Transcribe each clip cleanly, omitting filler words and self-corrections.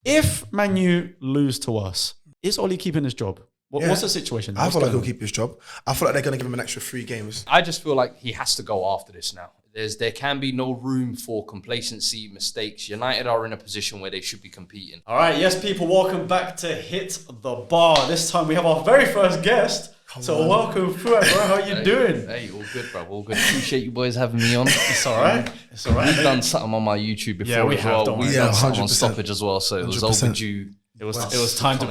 If Man U lose to us, is Ollie keeping his job? What's the situation? I feel like he'll keep his job. I feel like they're going to give him an extra 3 games. I just feel like he has to go after this now. There can be no room for complacency, mistakes. United are in a position where they should be competing. All right, yes, people, welcome back to Hit the Bar. This time we have our very first guest. Welcome, Fuad, bro. How you doing? Hey, all good, bro. All good. Appreciate you boys having me on. It's all right. It's all right. We've done something on my YouTube before Yeah, we as have well. done. We've Yeah, done something on 100%. Stoppage as well, so it was 100%. overdue. It was time to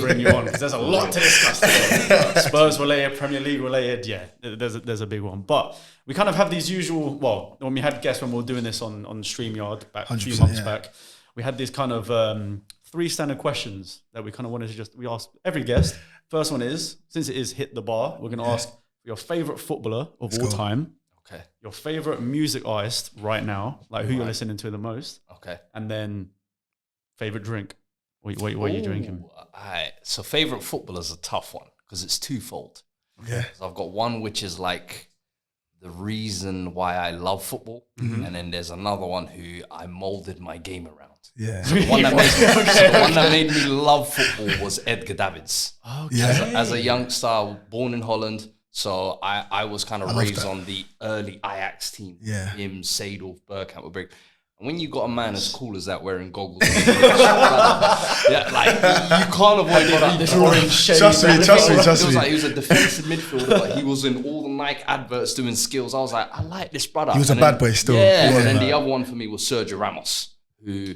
bring you on because there's a lot to discuss today. Spurs related, Premier League related, yeah. There's a big one, but we kind of have these usual. Well, when we had guests when we were doing this on StreamYard back a few months back, we had these kind of 3 standard questions that we kind of wanted to we ask every guest. First one is, since it is Hit the Bar, we're going to ask your favorite footballer of all time. Okay. Your favorite music artist right now, like who you're listening to the most. Okay. And then favorite drink. What are you drinking? Alright. So favorite footballer is a tough one because it's twofold. Yeah. So I've got one which is like the reason why I love football, and then there's another one who I molded my game around. Yeah. The one that made me love football was Edgar Davids. Okay. As a youngster, born in Holland, so I was kind of raised on the early Ajax team. Yeah. Him, Seedorf, Bergkamp, Berg. And when you got a man as cool as that wearing goggles, yeah, like you can't avoid this orange shade. Trust me. It was like he was a defensive midfielder, but he was in all the Nike adverts doing skills. I was like, I like this brother. He was a bad boy still. Yeah, Yeah. and then the other one for me was Sergio Ramos, who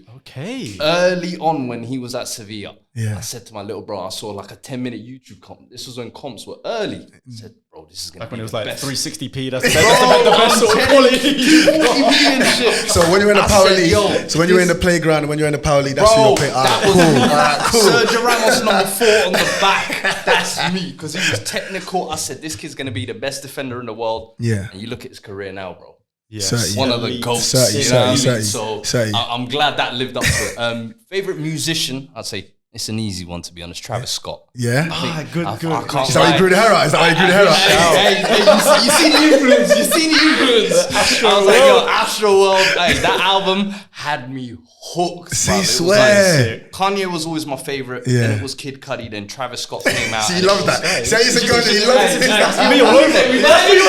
early on when he was at Sevilla, I said to my little bro, I saw like a 10-minute YouTube comp. This was when comps were early. I said, bro, this is going to be When it was the like best. 360p, that's the best sort of quality. 40p and shit. So when you're in the I power said, league, yo, so when you're in the playground and when you're in the power league, that's who Bro, you're playing. that was Cool. Sergio Ramos number 4 on the back. That's me because he was technical. I said this kid's gonna be the best defender in the world. Yeah. And you look at his career now, bro. Yeah. One of the goats. 30, you know what I mean? 30. So I'm glad that lived up to it. Favorite musician, I'd say it's an easy one to be honest. Travis Scott. Yeah. Good. I can't Is that why you grew the hair out? Is that why you grew the hair out? Hey, you see the influence. You see the influence. I was like, yo, Astro World. Hey, that album had me hooked. See, bruv. It was swear. like, Kanye was always my favorite. Yeah. Then it was Kid Cudi. Then Travis Scott came out. See, he loves that. See, he's a gun. He loves it. We vibing,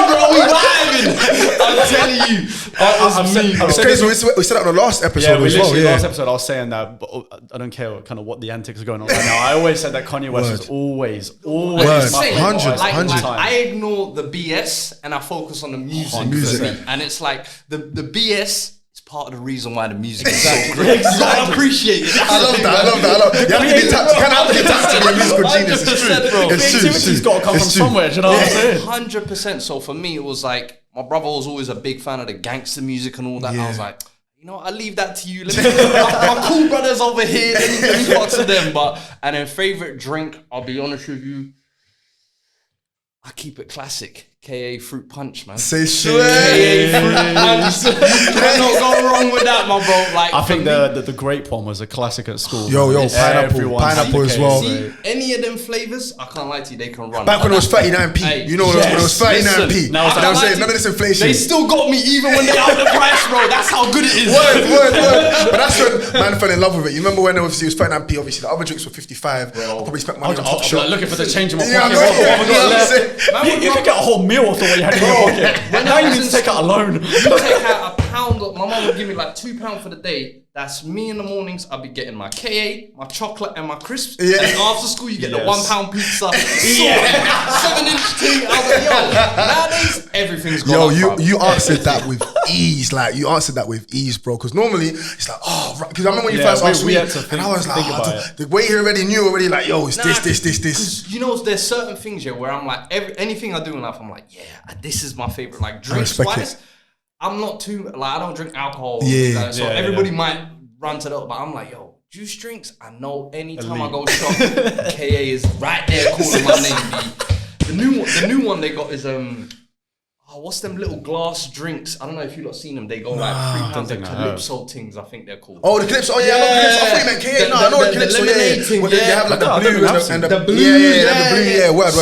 bro. We vibing. I'm telling you. That was me. It's crazy. We said that on the last episode Yeah, we as well. literally Yeah. last episode I was saying that, but I don't care kind of what the antics are going on right now. I always said that Kanye West is always Word. my favorite 100, artist of all 100. time. I ignore the BS and I focus on the music. 100%. And it's like the BS is part of the reason why the music is so great. You gotta appreciate it. I love that. You have to be tapped. You can't have to be tapped to be a musical genius. It's true. 100%, bro. It's true. Creativity's got to come from somewhere. Do you know what I'm saying? 100%. So for me, it was like, my brother was always a big fan of the gangster music and all that. Yeah. I was like, you know what, I'll leave that to you. Let me, my cool brothers over here, let me talk to them. And then favorite drink, I'll be honest with you, I keep it classic. KA Fruit Punch, man. Say KA swear. Fruit Punch. You cannot go wrong with that, my bro. Like, I think for me, the grape one was a classic at school. Yo, pineapple Everyone as said well. see, any of them flavors, I can't lie to you, they can run. Back when it was 39p. Hey, You know when it was 39p. listen, now it's And I was like- saying, none of this inflation. They still got me even when they up the price, bro. That's how good it is. Word. But that's when man fell in love with it. You remember when obviously it was 39p, obviously the other drinks were 55. I probably spent money on Top I'm Shot. like looking for the change in my Yeah, I pocket. know, What have I got you know what I'm left? saying? You could get a whole meal off the way you had in your pocket. Now you need to take out a loan. You take out a pound. My mum would give me like £2 for the day. That's me in the mornings. I'll be getting my KA, my chocolate, and my crisps. Yeah. And after school, you get the Yes. £1 pizza. 7-inch thing. I was like, yo, nowadays everything's gone. Yo, up, you answered that with ease. Like, you answered that with ease, bro. Because normally, it's like, oh, right. Because I remember when you first asked we me, had to and I was like, think oh, about it. the way he already knew already, like, yo, it's Nah, this. You know, there's certain things here where I'm like, anything I do in life, I'm like, yeah, this is my favorite. Like drinks respect wise, it. I'm not too like I don't drink alcohol. Yeah. So everybody might run to that, but I'm like, yo, juice drinks. I know anytime I go shop, KA is right there calling my name. The new one they got is what's them little glass drinks? I don't know if you've not seen them. They go like £3. The Calypso things, I think they're called. Oh, the Calypso. Oh, yeah, I know Calypso. I thought you meant K. No, I know the Calypso. Yeah. They have like the blue and the blue. Yeah. Word.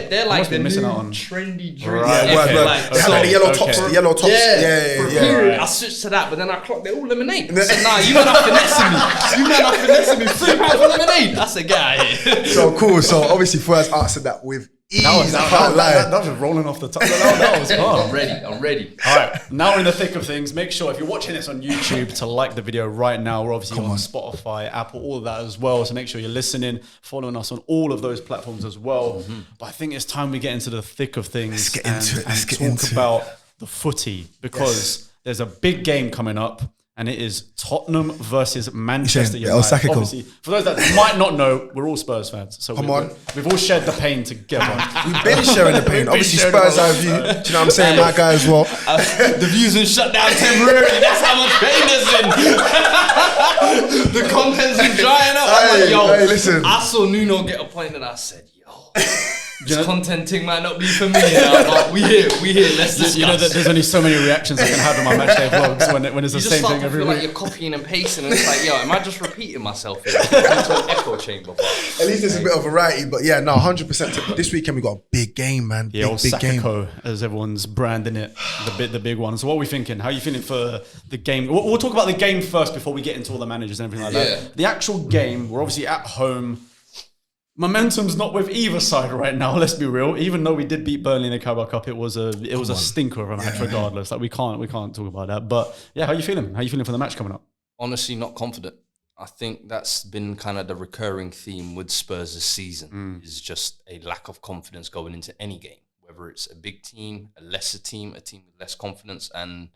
They're like the new trendy drink. Yeah, word. They have like the yellow tops. Yeah. I switched to that, but then I clocked they're all lemonade. I said, nah, you man are finessing me. £3 for lemonade. I said, get out of here. So cool. So obviously, Fuad's answered that with ease. That was rolling off the top. That was fun. I'm ready. All right, now we're in the thick of things. Make sure if you're watching this on YouTube to like the video right now. We're obviously on Spotify, Apple, all of that as well. So make sure you're listening, following us on all of those platforms as well. But I think it's time we get into the thick of things. Let's get into it. Talk about the footy because there's a big game coming up. And it is Tottenham versus Manchester United. Obviously, for those that might not know, we're all Spurs fans. So we've all shared the pain together. We've been sharing the pain. Obviously, Spurs eye view. Do you know what I'm saying? My guy as well. The views are shut down temporarily. That's how much pain there's in. The content's been drying up. I'm like, yo, listen. I saw Nuno get appointed. I said, yo. This content thing might not be for me, but we here. Let's discuss. You know that there's only so many reactions I can have in my matchday vlogs when it's the same thing every week. Like you're copying and pasting, and it's like, yo, am I just repeating myself here? Into an echo chamber. At least there's a bit of variety, but yeah, no, 100%. This weekend we got a big game, man. Yeah, big game, as everyone's branding it, the big one. So what are we thinking? How are you feeling for the game? We'll talk about the game first before we get into all the managers and everything like that. The actual game, we're obviously at home. Momentum's not with either side right now. Let's be real. Even though we did beat Burnley in the Carabao Cup, it was a stinker of a match. Regardless, like we can't talk about that. But yeah, how are you feeling? How are you feeling for the match coming up? Honestly, not confident. I think that's been kind of the recurring theme with Spurs this season. Is just a lack of confidence going into any game, whether it's a big team, a lesser team, a team with less confidence, and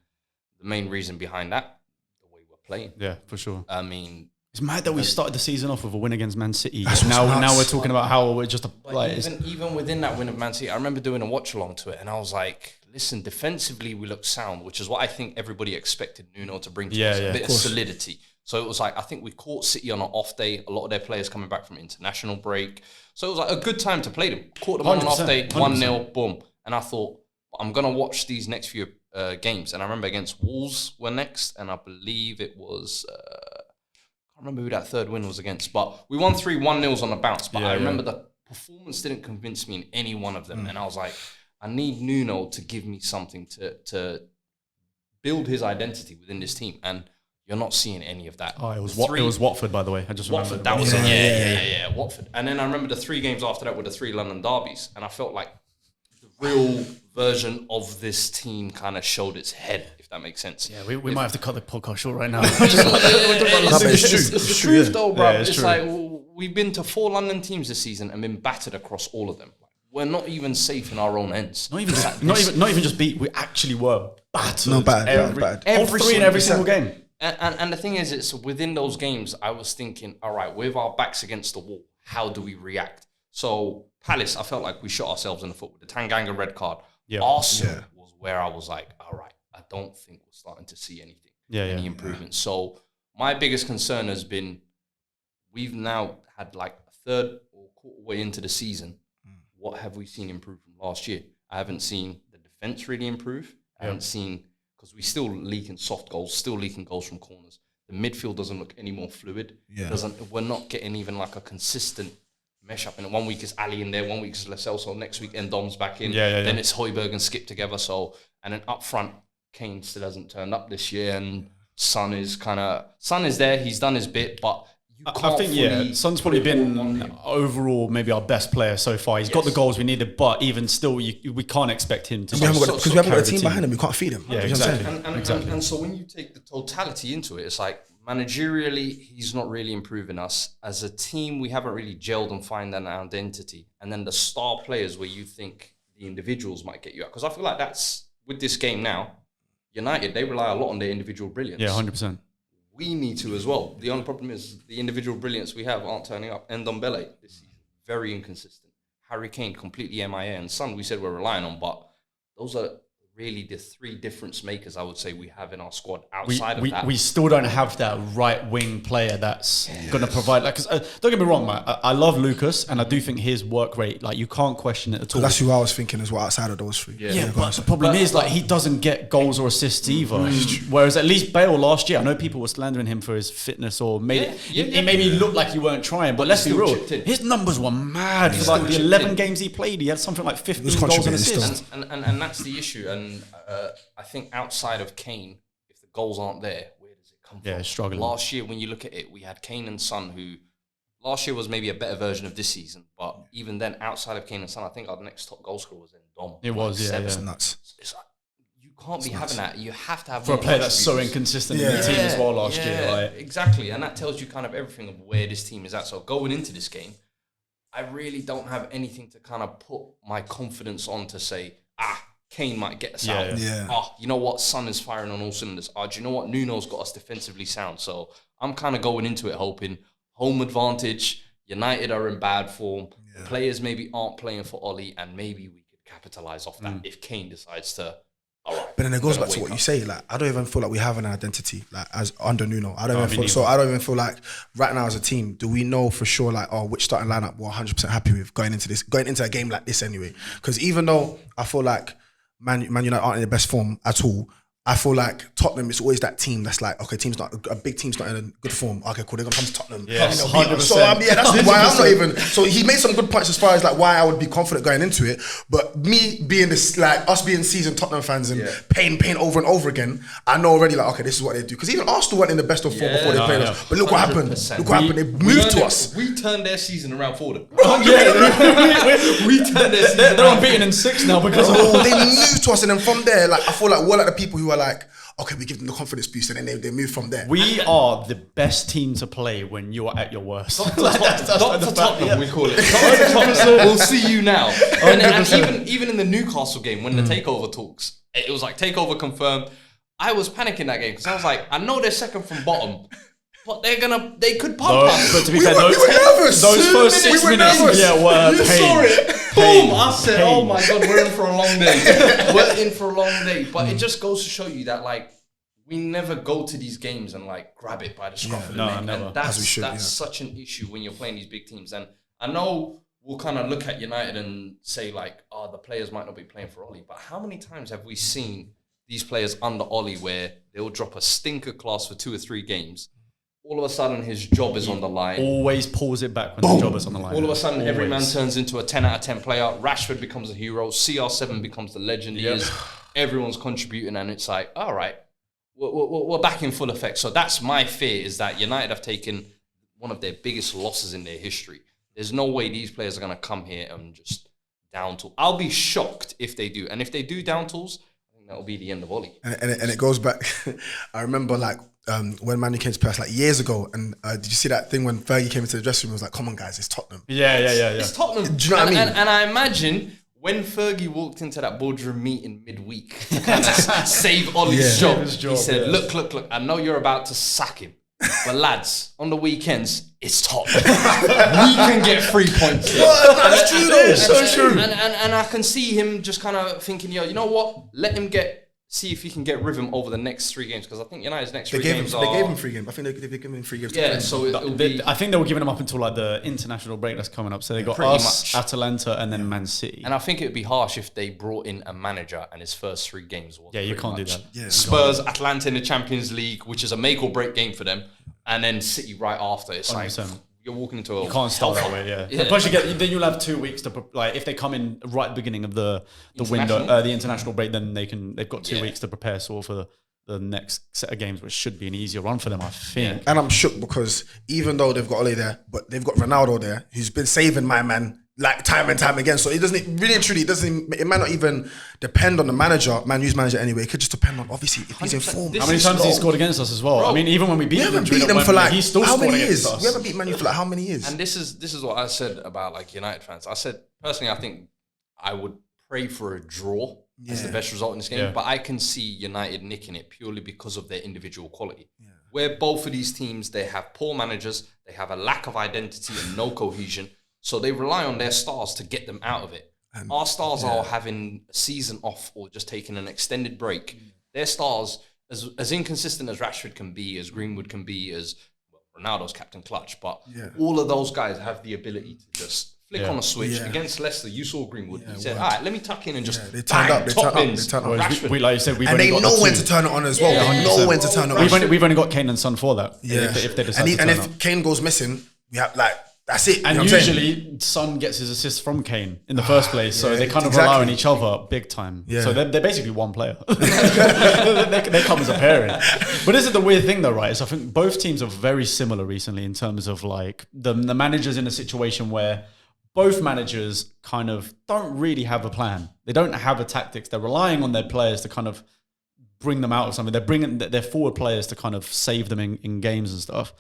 the main reason behind that, the way we're playing. Yeah, for sure. I mean. It's mad that we started the season off with a win against Man City. Now we're talking about how we're just even within that win of Man City, I remember doing a watch along to it, and I was like, "Listen, defensively we look sound," which is what I think everybody expected Nuno to bring to us, a bit of solidity. So it was like I think we caught City on an off day. A lot of their players coming back from international break, so it was like a good time to play them. Caught them on an off day, 1-0, boom. And I thought I'm gonna watch these next few games, and I remember against Wolves were next, and I believe it was. I remember who that third win was against, but we won 3 1-0s on the bounce. But I remember the performance didn't convince me in any one of them. And I was like, I need Nuno to give me something to build his identity within this team. And you're not seeing any of that. Oh, it was Watford, by the way. I just Watford, remembered. That was it. Watford. And then I remember the 3 games after that were the 3 London derbies. And I felt like the real version of this team kind of showed its head, if that makes sense. Yeah, we might have to cut the podcast short right now. It's the truth though, bro. It's like we've been to 4 London teams this season and been battered across all of them. We're not even safe in our own ends. Not even just beat. We actually were battered. No, bad. Every 3 in every single game. And the thing is, it's within those games, I was thinking, all right, with our backs against the wall, how do we react? So Palace, I felt like we shot ourselves in the foot with the Tanganga red card. Arsenal was where I was like, all right, I don't think we're starting to see anything, any improvement. So my biggest concern has been we've now had like a third or quarter way into the season. What have we seen improve from last year? I haven't seen the defense really improve. I haven't seen, because we still leaking soft goals, still leaking goals from corners. The midfield doesn't look any more fluid. We're not getting even like a consistent mesh up. And 1 week is Ali in there, 1 week is Lo Celso, next week Endom's back in. Then it's Højbjerg and Skip together. So, and then up front, Kane still hasn't turned up this year, and Son is there. He's done his bit, but I think Son's probably been overall maybe our best player so far. He's got the goals we needed, but even still, we can't expect him to. Because we haven't got a team behind him. We can't feed him. Yeah, exactly. And so when you take the totality into it, it's like managerially, he's not really improving us. As a team, we haven't really gelled and found an identity. And then the star players where you think the individuals might get you out. Because I feel like that's, with this game now, United, they rely a lot on their individual brilliance. Yeah, 100%. We need to as well. The only problem is the individual brilliance we have aren't turning up. Ndombele this season, very inconsistent. Harry Kane, completely MIA. And Son, we said we're relying on, but those are really the three difference makers I would say we have in our squad outside of that. We still don't have that right wing player that's going to provide. Like, 'cause, don't get me wrong, man. I love Lucas, and I do think his work rate, like, you can't question it at all. That's who I was thinking as well, outside of those three. Yeah, but the problem is, like, he doesn't get goals or assists either. Whereas at least Bale last year, I know people were slandering him for his fitness or made it maybe look like you weren't trying. But let's be real, his numbers were mad. For like the 11 games he played, he had something like 15 goals and assists. And that's the issue. And I think outside of Kane, if the goals aren't there, where does it come from? Yeah, struggling. Last year, when you look at it, we had Kane and Son, who last year was maybe a better version of this season. But even then, outside of Kane and Son, I think our next top goal scorer was in Dom. It was, yeah. It's nuts. It's like, you can't be having that. You have to have for a player that's so inconsistent in the team as well last year. Like. Exactly. And that tells you kind of everything of where this team is at. So going into this game, I really don't have anything to kind of put my confidence on to say, Kane might get us out. You know what? Son is firing on all cylinders. Do you know what? Nuno's got us defensively sound. So I'm kind of going into it hoping home advantage. United are in bad form. The players maybe aren't playing for Ollie, and maybe we could capitalize off that if Kane decides to. All right, but then it goes back to what you say. Like, I don't even feel like we have an identity. Like, as under Nuno, I don't even feel like right now as a team, do we know for sure like, which starting lineup we're 100% happy with going into a game like this anyway? Because even though I feel like Man United aren't in the best form at all, I feel like Tottenham is always that team that's like, okay, a big team's not in good form. Okay, cool, they're gonna come to Tottenham. Yes, 100%. So that's why I'm not even. So he made some good points as far as like why I would be confident going into it. But me being this, like us being seasoned Tottenham fans and paying over and over again, I know already like, okay, this is what they do. Because even Arsenal weren't in the best of form before they played us. But look what happened. Look what happened. They moved to us. We turned their season around for them. We turned their season. They're unbeaten in 6 now because they moved to us, and then from there, like I feel like we're like the people who are like, okay, we give them the confidence boost, and then they move from there. We are the best team to play when you are at your worst. Dr. Tottenham, we call it. We'll see you now. And even in the Newcastle game, when the takeover talks, it was like takeover confirmed. I was panicking that game because I was like, I know they're second from bottom, but they could pump us. But to be fair, we were nervous. Those first 6 minutes, nervous. were you pain. saw it. Boom! I said, oh my God, we're in for a long day. We're in for a long day. But it just goes to show you that, like, we never go to these games and, like, grab it by the scruff of the neck. Never. And that's such an issue when you're playing these big teams. And I know we'll kind of look at United and say, like, the players might not be playing for Ollie. But how many times have we seen these players under Ollie where they'll drop a stinker class for 2 or 3 games? All of a sudden, his job is on the line. Always pulls it back when the job is on the line. All of a sudden, every man turns into a 10 out of 10 player. Rashford becomes a hero. CR7 becomes the legend he is. Everyone's contributing, and it's like, all right, we're back in full effect. So that's my fear, is that United have taken one of their biggest losses in their history. There's no way these players are going to come here and just down tool. I'll be shocked if they do. And if they do down tools, I think that'll be the end of Ollie. And it goes back. I remember like when Man Utd came to pass like years ago, and did you see that thing when Fergie came into the dressing room? It was like, come on guys, it's Tottenham. Yeah. It's Tottenham. Do you know what I mean? And I imagine when Fergie walked into that boardroom meeting midweek to kind of save Ollie's job, he said, look, I know you're about to sack him, but lads, on the weekends, it's Tottenham. We can get 3 points here. That's true though. So true. And I can see him just kind of thinking, you know what? Let him see if he can get rhythm over the next 3 games, because I think United's next 3 games are... They gave him 3 games. I think they've given him 3 games. Yeah, so I think they were giving him up until like the international break that's coming up. So they got pretty us, much. Atalanta, and then Man City. And I think it would be harsh if they brought in a manager and his first 3 games was you can't do that. Yeah, Spurs, Atalanta in the Champions League, which is a make or break game for them, and then City right after. It's 100%. like you're walking into a... You can't start that way, yeah. Plus, then you'll have 2 weeks to, like, if they come in right at the beginning of the window, the international break, then they've got 2 weeks to prepare sort of for the next set of games, which should be an easier run for them, I think. And I'm shook because even though they've got Ollie there, but they've got Ronaldo there, who's been saving my man like time and time again. So it doesn't really and truly, it might not even depend on the manager, Man U's manager anyway. It could just depend on, obviously, if he's in form. How many times has he scored against us as well? Bro, I mean, even when we beat them for like, he's still how many years? We haven't beat Man U for like how many years? And this is what I said about like United fans. I said, personally, I think I would pray for a draw as the best result in this game, but I can see United nicking it purely because of their individual quality. Yeah. Where both of these teams, they have poor managers, they have a lack of identity and no cohesion, so they rely on their stars to get them out of it. Our stars are having a season off or just taking an extended break. Their stars, as inconsistent as Rashford can be, as Greenwood can be, as Ronaldo's captain clutch, but all of those guys have the ability to just flick on a switch. Against Leicester, you saw Greenwood. He said, all right, let me tuck in and just they turned up. They turned up. Rashford. Like you said, and they know when to turn it on as well. They know when to turn it on. We've only got Kane and Son for that. Yeah. If they decide and if Kane goes missing, we have that's it. And usually Son gets his assists from Kane in the first place, so they kind of rely on each other big time. Yeah. So they're basically one player. they come as a pairing. But this is the weird thing though, right? Is I think both teams are very similar recently in terms of like the managers in a situation where both managers kind of don't really have a plan. They don't have a tactics. They're relying on their players to kind of bring them out of something. They're bringing their forward players to kind of save them in games and stuff.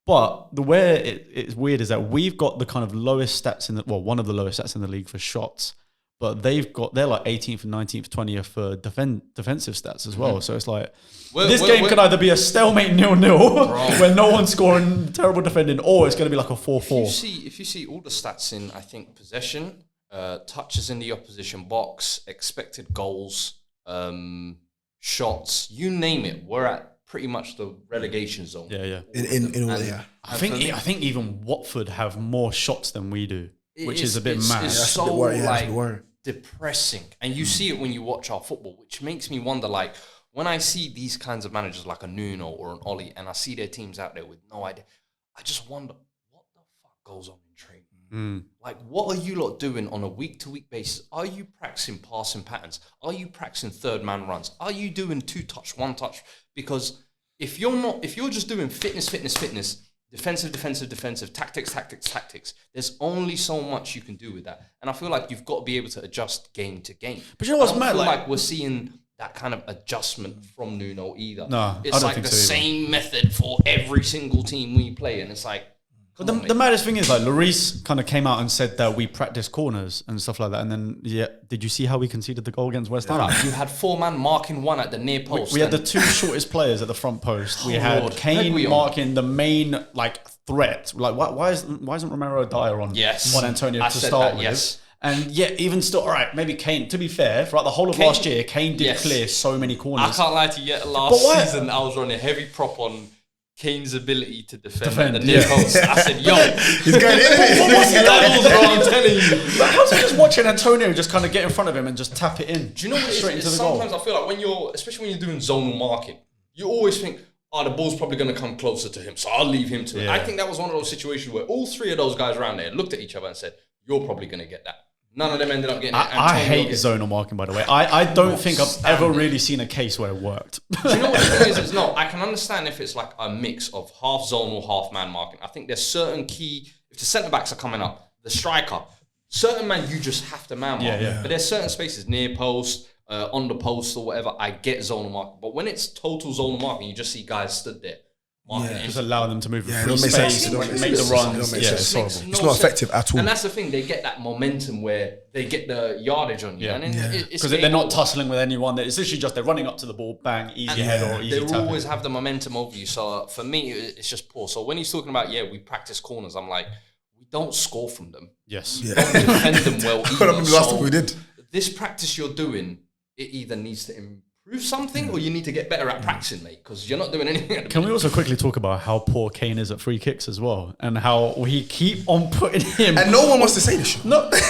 But the way it's weird is that we've got the kind of lowest stats one of the lowest stats in the league for shots, but they're like 18th and 19th, 20th for defensive stats as well. So it's like this game could either be a stalemate 0-0 where no one's scoring, terrible defending, or it's going to be like a 4-4. If you see all the stats in, I think, possession, touches in the opposition box, expected goals, shots, you name it, we're at pretty much the relegation zone. Yeah. I think even Watford have more shots than we do, which is a bit mad. It's so depressing. And you see it when you watch our football, which makes me wonder, like, when I see these kinds of managers like a Nuno or an Ollie, and I see their teams out there with no idea, I just wonder, what the fuck goes on in training? Like, what are you lot doing on a week-to-week basis? Are you practicing passing patterns? Are you practicing third man runs? Are you doing 2-touch, 1-touch? Because if you're just doing fitness, defensive, tactics, there's only so much you can do with that. And I feel like you've got to be able to adjust game to game. But you know what's mad? Like we're seeing that kind of adjustment from Nuno either. No, it's I don't like think the so same method for every single team we play, and it's like. But the maddest thing is, like, Lloris kind of came out and said that we practice corners and stuff like that. And then, did you see how we conceded the goal against West Ham? You had 4 man marking one at the near post. We had the 2 shortest players at the front post. We had Kane marking the main, like, threat. Like, why isn't Romero Dyer on Antonio to start with? Yes. And even still, all right, maybe Kane, to be fair, throughout the whole of last year, Kane did clear so many corners. I can't lie to you, last season, I was running a heavy prop on Kane's ability to defend at the near post. I said, yo, he's going in. What's he done? I'm telling you. Like, how's he just watching Antonio just kind of get in front of him and just tap it in? Do you know what? Straight into the goal. Sometimes I feel like especially when you're doing zonal marking, you always think, the ball's probably going to come closer to him, so I'll leave him to it. I think that was one of those situations where all 3 of those guys around there looked at each other and said, you're probably going to get that. None of them ended up getting it. I hate zonal marking, by the way. I don't think I've ever really seen a case where it worked. Do you know what the thing is? No, I can understand if it's like a mix of half zonal, half man marking. I think there's certain key, if the centre-backs are coming up, the striker, certain man you just have to man mark. But there's certain spaces, near post, on the post or whatever, I get zonal marking. But when it's total zonal marking, you just see guys stood there. Just allowing them to move in free space, make the runs. It's horrible. It's not effective at all. And that's the thing, they get that momentum where they get the yardage on you. Because they're not tussling with anyone. It's literally just they're running up to the ball, bang, easy head or easy tap. They always have the momentum over you. So for me, it's just poor. So when he's talking about, we practice corners, I'm like, we don't score from them. Yes. We don't defend them well either. I remember last time we did. This practice you're doing, it either needs to improve something or you need to get better at practicing, mate, because you're not doing anything. Can we also quickly talk about how poor Kane is at free kicks as well, and how we keep on putting him, and no one wants to say this. No, I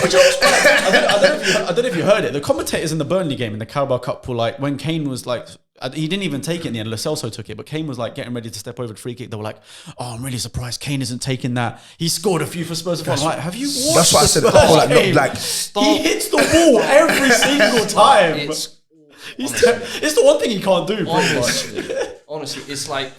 don't know if you heard it. The commentators in the Burnley game in the Carabao Cup were like, when Kane was like, he didn't even take it in the end. Lo Celso took it, but Kane was like getting ready to step over the free kick. They were like, I'm really surprised Kane isn't taking that. He scored a few for Spurs. I'm like, have you watched? That's what I said. He hits the ball every single time. It's the one thing he can't do. Honestly, it's like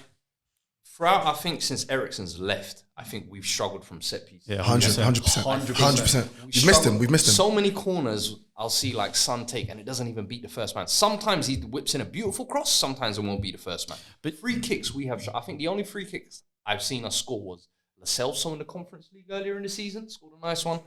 throughout, I think since Eriksen's left, I think we've struggled from set pieces. Yeah, 100%. We've missed him. So many corners I'll see like Son take, and it doesn't even beat the first man. Sometimes he whips in a beautiful cross. Sometimes it won't beat the first man. But free kicks we have. I think the only free kicks I've seen us score was Lo Celso in the Conference League earlier in the season. Scored a nice one.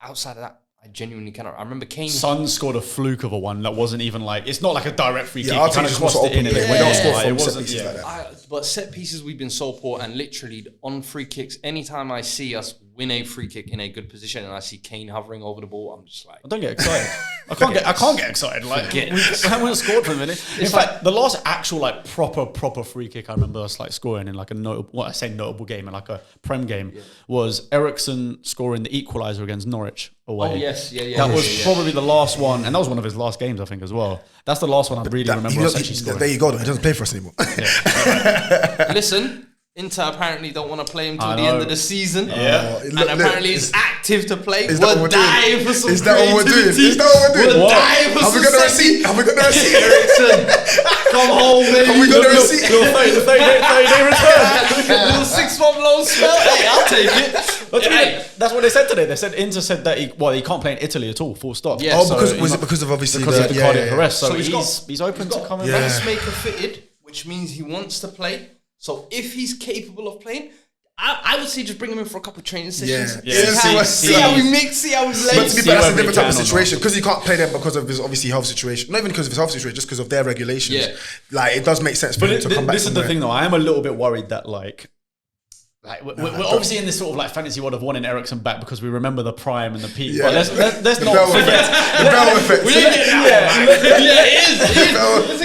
Outside of that, I genuinely cannot. I remember Kane. Son scored a fluke of a one that wasn't even like, it's not like a direct free kick. He kind of crossed it in. We don't score from set pieces like that. But set pieces, we've been so poor, and literally on free kicks, anytime I see us win a free kick in a good position, and I see Kane hovering over the ball, I'm just like, I don't get excited. I can't get excited. Like we haven't scored for a minute. In fact, the last actual like proper free kick I remember us like scoring in like a notable game, in like a Prem game, was Ericsson scoring the equaliser against Norwich away. oh yes, That was probably the last one, and that was one of his last games, I think, as well. That's the last one I really remember us actually scoring. There you go. He doesn't play for us anymore. Listen, Inter apparently don't want to play him till the end of the season. Yeah. And apparently he's active to play. Is that what we're dying for some Is that what we're doing? creativity. Is that what we're doing? We're dying for Have we some got the receipt? Have we got the receipt? Ericsson, come home, baby. Have we got the receipt? Little 30-day return. Little 6-month loan spell. Hey, I'll take it. That's what they said today. They said Inter said that he can't play in Italy at all. Full stop. Yeah. Oh, was it because of obviously because of the cardiac arrest? So, So he's open to coming Yeah. back. pacemaker fitted, which means he wants to play. So if he's capable of playing, I would say just bring him in for a couple of training sessions. See how we mix, see how we play. But to be fair, that's a different type of can or situation because he can't play them because of his obviously health situation. Not even because of his health situation, just because of their regulations. Yeah. Like it does make sense for him to come back. This is the thing, though. I am a little bit worried that we're obviously in this sort of like fantasy world of wanting Ericsson back because we remember the prime and the peak. Yeah. But let's not Bell forget. effect. The Bell effect. It is.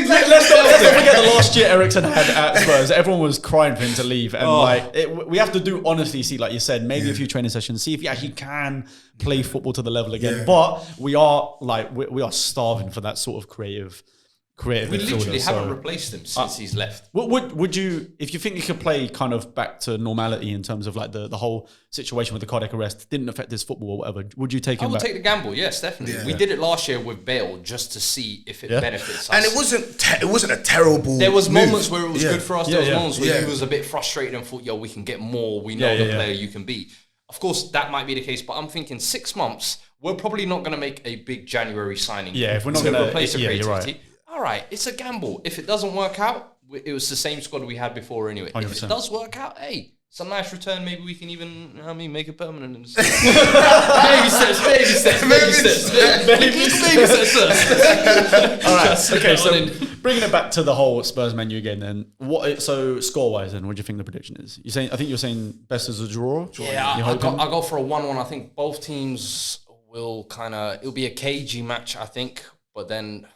Let's not forget the last year Ericsson had at Spurs. Everyone was crying for him to leave, and we have to do honestly see, like you said, maybe a few training sessions, see if he actually can play football to the level again. Yeah. But we are starving for that sort of creative We midfielder. literally haven't So, replaced him since he's left. would you, if you think he could play kind of back to normality in terms of like the whole situation with the cardiac arrest didn't affect his football or whatever, would you take I him would back? take the gamble, yes, definitely. Yeah. We did it last year with Bale just to see if it benefits us. And it wasn't a terrible. There was move. moments where it was good for us. There was moments where Yeah. he was a bit frustrated and thought, yo, we can get more. We know the player you can be. Of course, that might be the case, but I'm thinking 6 months, we're probably not going to make a big January signing. Yeah, if we're not going to replace the you're creativity. right. All right, it's a gamble. If it doesn't work out, it was the same squad we had before anyway. 100%. If it does work out, hey, it's a nice return. Maybe we can even, make it permanent. Baby steps. All right. Okay. So bringing it back to the whole Spurs Man U game, then So score wise, then what do you think the prediction is? I think you're saying best as a draw. Yeah, I'll go for a 1-1. I think both teams will it'll be a cagey match, I think, but then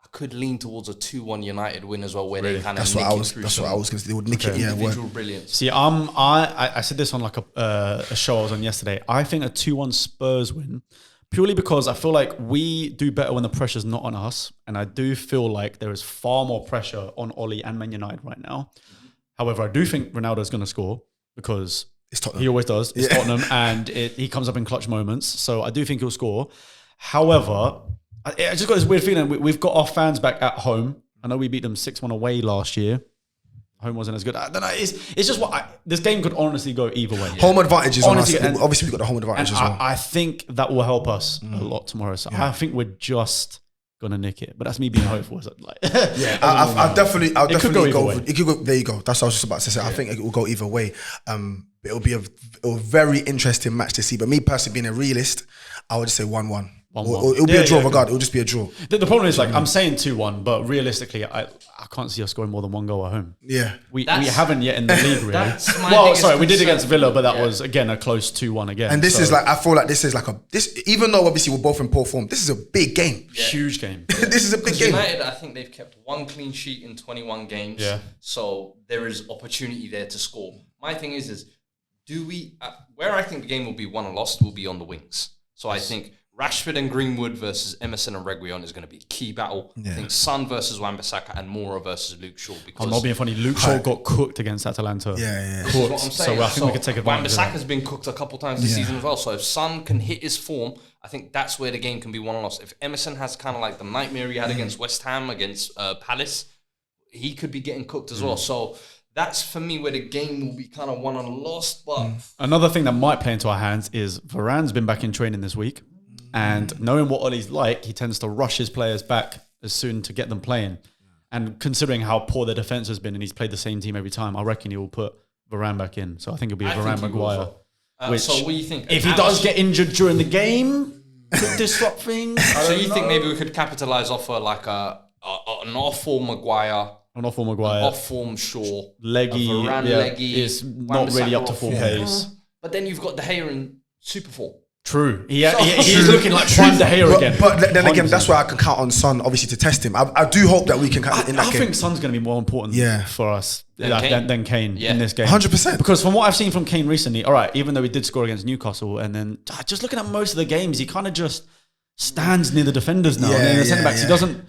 I could lean towards a 2-1 United win as well, where they kind of That's what I was going to say. They would nick it. Yeah, individual brilliance. See, I said this on like a show I was on yesterday. I think a 2-1 Spurs win, purely because I feel like we do better when the pressure's not on us, and I do feel like there is far more pressure on Ollie and Man United right now. However, I do think Ronaldo's going to score because It's Tottenham. he always does. It's Tottenham, and he comes up in clutch moments. So I do think he'll score. However, I just got this weird feeling. We've got our fans back at home. I know we beat them 6-1 away last year. Home wasn't as good. I don't know. It's just this game could honestly go either way. Home advantage is on us. Honestly, Obviously, we've got the home advantage as well. I think that will help us a lot tomorrow. So I think we're just gonna nick it. But that's me being hopeful. I'll definitely could go either go. way. It could go. There you go. That's what I was just about to say. I think it will go either way. It'll be a very interesting match to see. But me personally, being a realist, I would just say 1-1. It'll be a draw regardless. It'll just be a draw. The problem is, I'm saying 2-1, but realistically, I can't see us scoring more than one goal at home. Yeah. We haven't yet in the league, really. We did against Villa, but that was, again, a close 2-1 again. And this is like, I feel like this is like even though obviously we're both in poor form, this is a big game. Huge game. This is a big game. United, I think they've kept 1 clean sheet in 21 games. Yeah. So there is opportunity there to score. My thing is do we, where I think the game will be won or lost will be on the wings. So I think Rashford and Greenwood versus Emerson and Reguilon is going to be a key battle. Yeah. I think Son versus Wan-Bissaka and Mora versus Luke Shaw. Because I'm not being funny. Luke Shaw got cooked against Atalanta. Yeah. Cooked. That's what I'm saying. So I think we could take advantage of that. Wan-Bissaka's been cooked a couple times this season as well. So if Son can hit his form, I think that's where the game can be won or lost. If Emerson has kind of like the nightmare he had against West Ham, against Palace, he could be getting cooked as well. So that's for me where the game will be kind of won and lost. But another thing that might play into our hands is Varane's been back in training this week. And knowing what Ollie's like, he tends to rush his players back as soon to get them playing. And considering how poor their defense has been, and he's played the same team every time, I reckon he will put Varane back in. So I think it'll be Varane Maguire. So what do you think? If he does get injured during the game, could disrupt things. So you think maybe we could capitalise off an off-form Maguire, an off-form Maguire, off-form Shaw, leggy, Varane leggy, is not really up to full pace. But then you've got De Gea in super form. True. He's looking like prime De Gea again. But then again, that's why I can count on Son, obviously, to test him. I do hope that we can count in that game. I think Son's going to be more important for us than Kane in this game. 100%. Because from what I've seen from Kane recently, all right, even though he did score against Newcastle, and then just looking at most of the games, he kind of just stands near the defenders now. And the centre backs, he doesn't...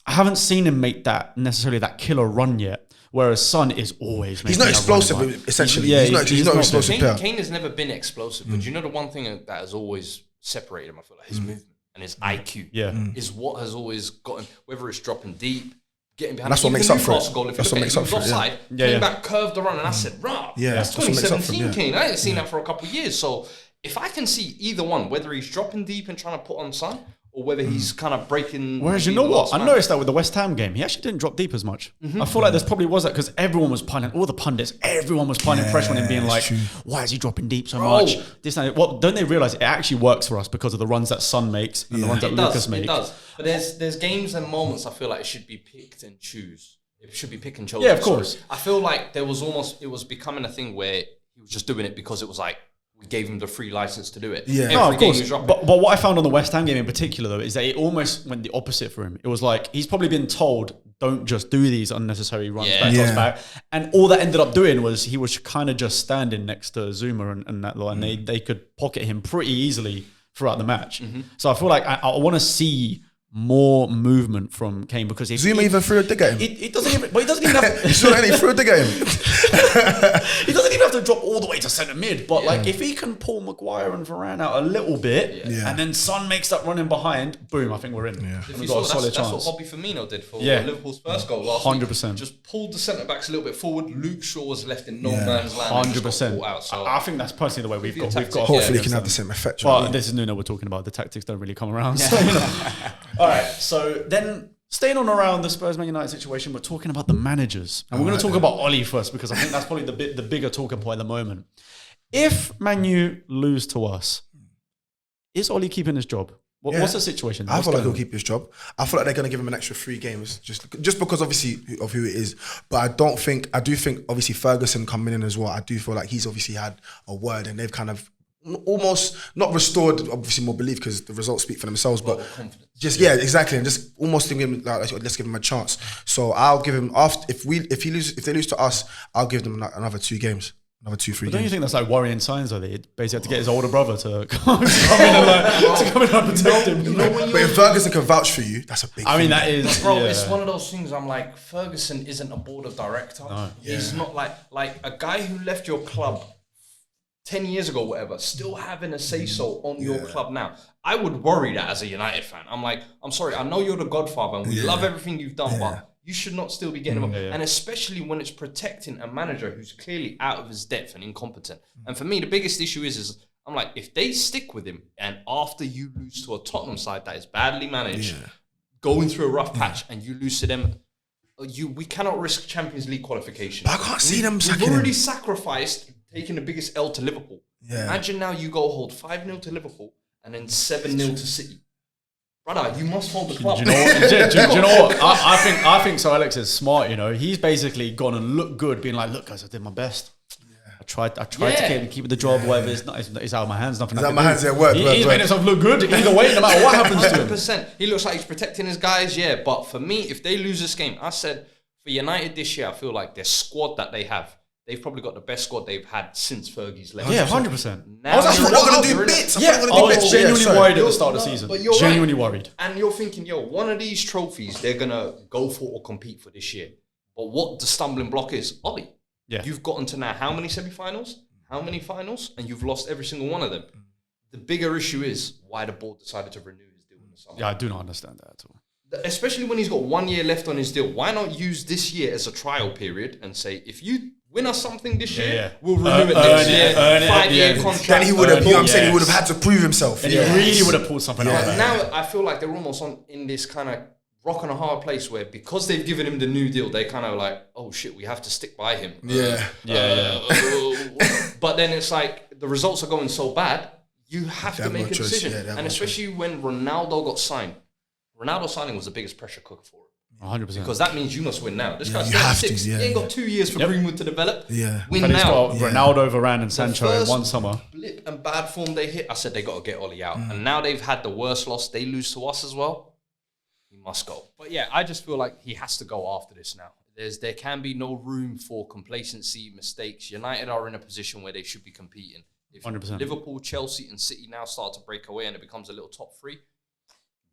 I haven't seen him make that necessarily that killer run yet. Whereas Son is always making. He's not explosive, essentially. He's not explosive. Kane has never been explosive, but you know the one thing that has always separated him, I feel like his movement and his IQ is what has always gotten, whether it's dropping deep, getting behind. That's what makes up for it. Goal, that's what makes up for it. Offside, came back, curved the run, and I said, "Rah, that's 2017 Kane. I ain't seen that for a couple of years." So if I can see either one, whether he's dropping deep and trying to put on Son, or whether he's kind of breaking. Whereas you know what? I noticed that with the West Ham game, he actually didn't drop deep as much. I feel like there's probably was that because everyone was piling, all the pundits, everyone was piling pressure on him, being like, why is he dropping deep so much? This and that. Well, don't they realise it actually works for us because of the runs that Son makes and the runs that Lucas makes? It does. But there's games and moments I feel like it should be picked and choose. It should be pick and choose. Yeah, of course. I feel like it was becoming a thing where he was just doing it because it was like, we gave him the free license to do it. Yeah, no, of course. But what I found on the West Ham game in particular, though, is that it almost went the opposite for him. It was like he's probably been told, "Don't just do these unnecessary runs back." And all that ended up doing was he was kind of just standing next to Zuma and that lot, and they could pocket him pretty easily throughout the match. So I feel like I want to see more movement from Kane because if Zuma even threw a dig at him. He doesn't even. But he doesn't even have. He threw a dig at him. He doesn't even have to drop all the way to centre mid. But like, if he can pull Maguire and Varane out a little bit, and then Son makes that running behind, boom! I think we're in. Yeah. We've got a solid chance. That's what Bobby Firmino did for Liverpool's first goal last 100%. week. Just pulled the centre backs a little bit forward. Luke Shaw was left in no man's land. 100%. So I think that's personally the way we've got. Hopefully, he can have the same effect. But this is Nuno we're talking about. The tactics don't really come around. So, all right, so then staying on around the Spurs Man United situation, we're talking about the managers. And we're going to talk about Ollie first because I think that's probably the bigger talking point at the moment. If Man U lose to us, is Ollie keeping his job? What's the situation? I feel like he'll keep his job. I feel like they're going to give him an extra 3 games just because obviously of who it is. But I do think obviously Ferguson coming in as well, I do feel like he's obviously had a word and they've kind of almost not restored obviously more belief because the results speak for themselves, but just exactly, and just almost give him like let's give him a chance. So I'll give him if they lose to us, I'll give them another 2 games, another 2-3 games. Don't you think that's like worrying signs though? They basically had to get his older brother to come in and protect him. But if Ferguson can vouch for you, that's a big. I mean that is, bro. It's one of those things. I'm like, Ferguson isn't a board of director. No. He's not like a guy who left your club 10 years ago, whatever, still having a say-so on your club now. I would worry that as a United fan. I'm like, I'm sorry, I know you're the godfather and we love everything you've done, but you should not still be getting involved. And especially when it's protecting a manager who's clearly out of his depth and incompetent. And for me, the biggest issue is I'm like, if they stick with him and after you lose to a Tottenham side that is badly managed, going through a rough patch and you lose to them, we cannot risk Champions League qualification. But I can't see them sacking We've already sacrificed taking the biggest L to Liverpool. Imagine now you go hold 5-0 to Liverpool and then 7-0 to City. Brother, you must hold the club. Do you know what? I think Sir Alex is smart, you know. He's basically gone and looked good, being like, look guys, I did my best. I tried to keep the job, whatever. It's out of my hands, nothing. It's out of my hands, work. He's made himself look good either way, no matter what happens to him. 100%. He looks like he's protecting his guys, but for me, if they lose this game, I said, for United this year, I feel like their squad that they have, they've probably got the best squad they've had since Fergie's left. Yeah, 100%. I was going to do bits. I was genuinely worried at the start of the season. Genuinely worried. And you're thinking, one of these trophies they're going to go for or compete for this year. But what the stumbling block is, Ollie, you've gotten to now how many semi-finals? How many finals? And you've lost every single one of them. The bigger issue is why the board decided to renew his deal in the summer. Yeah, I do not understand that at all. Especially when he's got 1 year left on his deal. Why not use this year as a trial period and say, if you win us something this year, we'll renew it next year. 5-year contract. Then he would have, he would have had to prove himself. And he really would have pulled something out of that. Now I feel like they're almost in this kind of rock and a hard place where because they've given him the new deal, they kind of like, oh shit, we have to stick by him. But then it's like the results are going so bad, you have to make a decision. And especially when Ronaldo got signed. Ronaldo signing was the biggest pressure cooker for him. 100%. Because that means you must win now. This guy's you have 36. to, yeah, He ain't got 2 years for Greenwood to develop. Yeah. Win And he's now. got Ronaldo, Varane, and Sancho in one summer. Blip and bad form they hit. I said they got to get Ollie out. And now they've had the worst loss. They lose to us as well. He must go. But yeah, I just feel like he has to go after this now. There can be no room for complacency, mistakes. United are in a position where they should be competing. If 100%. Liverpool, Chelsea, and City now start to break away and it becomes a little top three,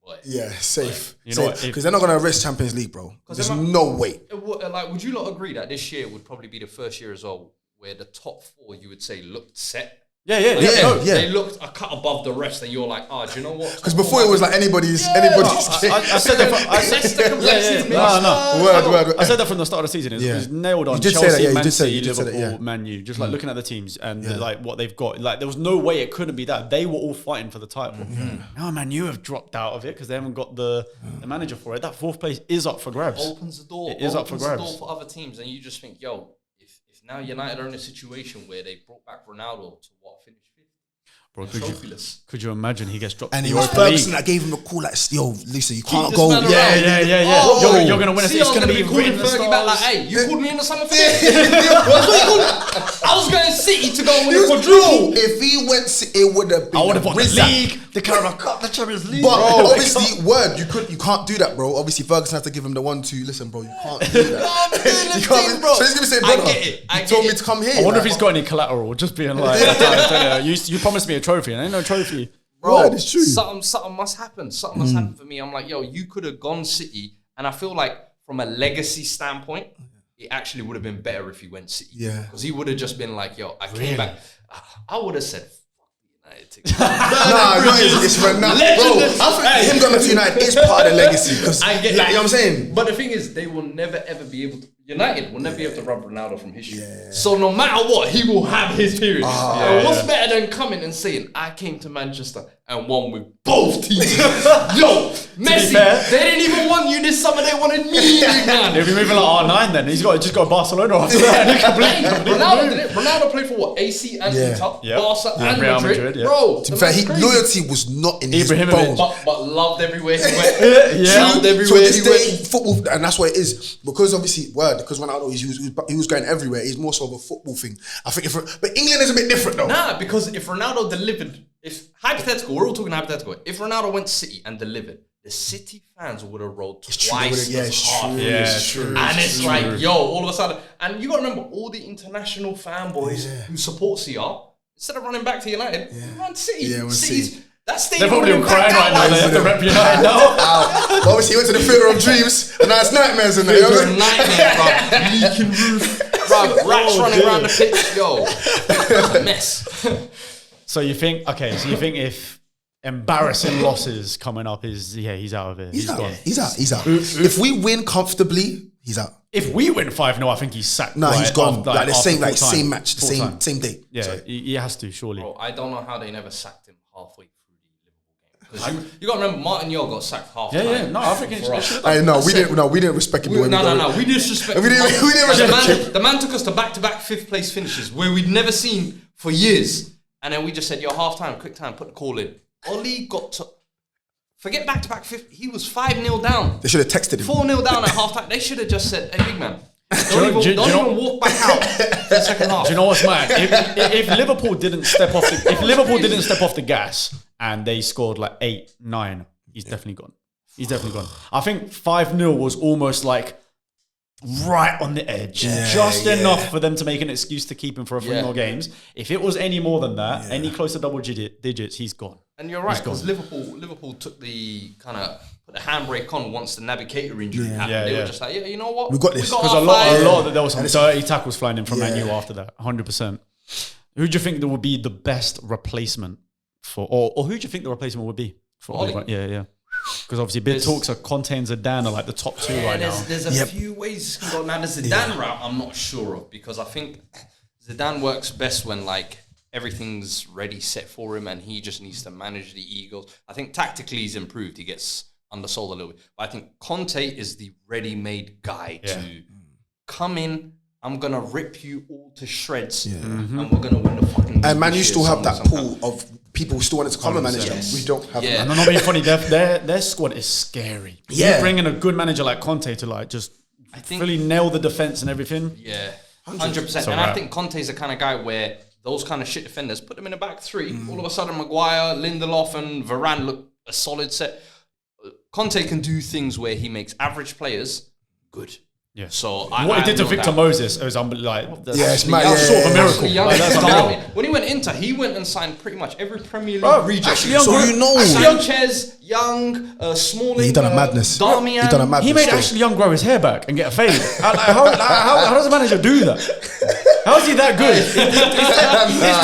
but safe. You know what, Because they're not going to risk Champions League, bro. There's no way. like, would you not agree that this year would probably be the first year as well where the top four, you would say, looked set? Yeah. They looked a cut above the rest, and you're like, do you know what? Because before it was like anybody's game. I said that. Word. I said that from the start of the season. It was nailed on. You did Chelsea, say that, Man you City, did say that, Liverpool, Man U. Just like looking at the teams and like what they've got. Like there was no way it couldn't be that. They were all fighting for the title. Now Man U have dropped out of it because they haven't got the manager for it. That fourth place is up for grabs. Opens the door. It is up for grabs. Opens the door for other teams, and you just think, yo, if now United are in a situation where they brought back Ronaldo to finish fifth. Bro, could you imagine he gets dropped? And to it the was Europa Ferguson League? that gave him a call like, yo, listen, you can't this go. man around. Yeah. Oh, you're gonna win. It's gonna be calling written in the Fergie back like, stars. hey, you called me in the summer for this? I was going City to go and win the quadruple. If he went, it would have been. I would have won the Rizak. league, the Carabao Cup, the Champions League. But bro. obviously, you can't do that, bro. Obviously, Ferguson has to give him the 1-2. Listen, bro, you can't do that. You can't, bro. So he's gonna say, I brother, get it. you told me to come here. I wonder if he's got any collateral, just being like, you promised me a trophy, and I ain't no trophy. Bro, it's true. Something must happen. Something must happen for me. I'm like, yo, you could have gone City, and I feel like from a legacy standpoint, it actually would have been better if he went City. Yeah. Because he would have just been like, yo, I came back. I would have said, fuck United. It's Ronaldo. Bro, I think him going to United is part of the legacy. Because, I get you know what I'm saying? But the thing is, they will never ever be able to. United will never be able to rub Ronaldo from history. So no matter what, he will have his period. What's better than coming and saying, I came to Manchester and won with both teams? Yo, Messi, they didn't even want you this summer. They wanted me, man. He'll be moving like R9 then. He's got to just go to Barcelona after that. Ronaldo played for what? AC and Inter, Barca and Real Madrid. yeah. Bro, To be fair, loyalty was not in his bones. but loved everywhere he went. Loved everywhere So this he went. day, football, and that's what it is. Because obviously, because Ronaldo, he was going everywhere. It's more so of a football thing. I think, but England is a bit different though. Nah, because if Ronaldo delivered, if hypothetical, we're all talking hypothetical. If Ronaldo went to City and delivered, the City fans would have rolled twice as hard. It's true. And it's like, yo, all of a sudden, and you got to remember, all the international fanboys who support CR, instead of running back to United, run to City. Yeah, City's. That They're stadium probably all crying right now. They have to rep United now. But obviously, he went to the theatre of dreams, and now it's nightmares in there. It's a nightmare, bro. Leaking roof. Bro, rats running around the pitch. Yo, it's a mess. So you think if embarrassing losses coming up he's out of it. He's out. gone. He's out. If we win comfortably, he's out. If we win 5-0, I think he's sacked. No, he's gone. Like the same match, Full time. same day. Yeah, Sorry. he has to surely. Bro, I don't know how they never sacked him halfway through the Liverpool game. You got to remember, Martin Yo got sacked half time. Yeah. No, I think it should. We didn't respect him. We disrespect him. We didn't respect him. The man took us to back-to-back fifth place finishes where we'd never seen for years. And then we just said, yo, half time, quick time, put the call in. Ollie got to... Forget back-to-back fifth. He was 5-0 down. They should have texted him. 4-0 down at half time. They should have just said, hey, big man, don't even walk back out for the second half. Do you know what's mad? If Liverpool didn't step off the gas and they scored like 8-9, he's definitely gone. I think 5-0 was almost like right on the edge, just enough for them to make an excuse to keep him for a few more games. If it was any more than that, any close to double digits, he's gone. And you're right, because Liverpool took the kind of put the handbrake on once the Navigator injury happened. They were just like, you know what? We got this. Because a lot there was some dirty tackles flying in from Man U after that, 100%. Who do you think that would be the best replacement for, or who do you think the replacement would be for Ollie? Yeah. Because obviously big talks are Conte and Zidane are like the top two right now. There's a few ways this can go. Now the Zidane route, I'm not sure of, because I think Zidane works best when like everything's ready, set for him, and he just needs to manage the egos. I think tactically he's improved. He gets undersold a little bit. But I think Conte is the ready-made guy to come in. I'm gonna rip you all to shreds, and we're gonna win the fucking. And man, you still have that pool of people still wanted to come and manage them. We don't have Yeah. that. And I'm not being funny. Their squad is scary. Yeah. You bring in a good manager like Conte to like just really nail the defense and everything. Yeah, 100%. And I think Conte's the kind of guy where those kind of shit defenders, put them in a back three. All of a sudden, Maguire, Lindelof, and Varane look a solid set. Conte can do things where he makes average players good. Yeah. So what he did to Victor Moses, it was unbelievable. Like, Yeah, it's mad. sort of a miracle. Like, that's a miracle. When he went Inter, he went and signed pretty much every Premier League region. Sanchez, Young, Smalling. He done a madness. Darmian. He done a madness. He made still. Ashley Young grow his hair back and get a fade. How does a manager do that? How is he that good? His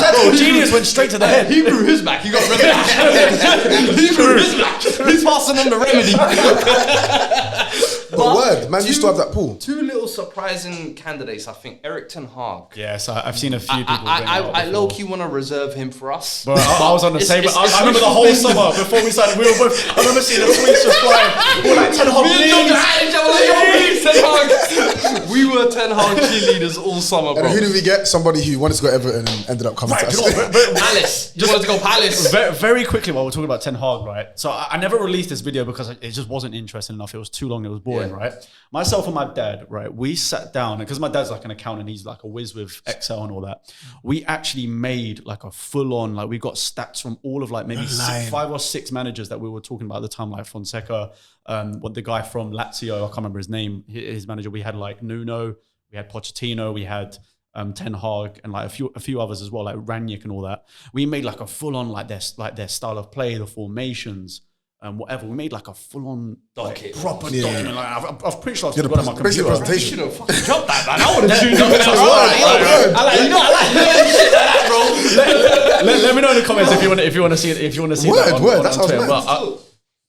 tactical genius went straight to the head. He grew his back. He got remedy. He grew his back. He's passing on the remedy. But word, man, you still have that pool. Two little surprising candidates, I think. Eric Ten Hag. Yes, I've seen a few people. I low-key want to reserve him for us. But I was on the same. I remember the whole summer before we started. We were both. I remember seeing the tweets just flying. We were like, Ten Hag, We were Ten Hag cheerleaders all summer, bro. And who did we get? Somebody who wanted to go Everton and ended up coming to us. Palace. You wanted to go Palace. Very quickly while we're talking about Ten Hag, right? So I never released this video because it just wasn't interesting enough. It was too long. It was boring, right? Myself and my dad, right? We sat down because my dad's like an accountant. He's like a whiz with Excel and all that. We actually made like a full-on, like we got stats from all of like maybe 5 or 6 managers that we were talking about at the time, like Fonseca, what the guy from Lazio, I can't remember his name, his manager. We had like Nuno, we had Pochettino, we had Ten Hag, and like a few others as well, like Ranić and all that. We made like a full-on like their style of play, the formations. Whatever. We made like a full-on proper document. Like, I've pretty sure I've got it on my computer. Presentation. You should have fucking dropped that, man. I would have tuned up in that. I like bro. Let me know in the comments if you want to see it. If you want to see that Word, on that sounds Twitter. mad. But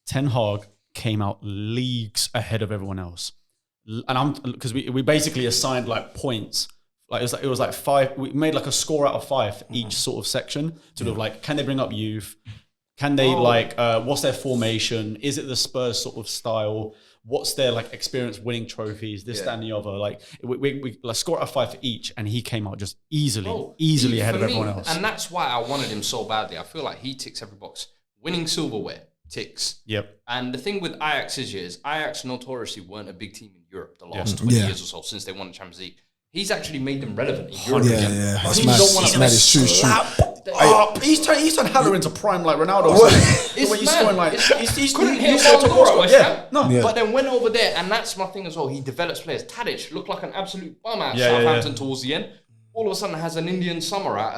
Ten Hag came out leagues ahead of everyone else, and because we basically assigned like points. Like it was like 5. We made like a score out of 5 for each sort of section. Sort of like, can they bring up youth? Can they what's their formation? Is it the Spurs sort of style? What's their like experience winning trophies? This, that, and the other. Like we like score out of 5 for each, and he came out just easily ahead of everyone else. And that's why I wanted him so badly. I feel like he ticks every box. Winning silverware ticks. Yep. And the thing with Ajax is Ajax notoriously weren't a big team in Europe the last 20 years or so since they won the Champions League. He's actually made them relevant in Europe. Yeah. It's mad. It's true. He's turned Haller into prime like Ronaldo. He's scoring like he's couldn't hit he's a goal scorer at West Ham. No. But then went over there, and that's my thing as well. He develops players. Tadic looked like an absolute bum at Southampton towards the end. All of a sudden has an Indian summer at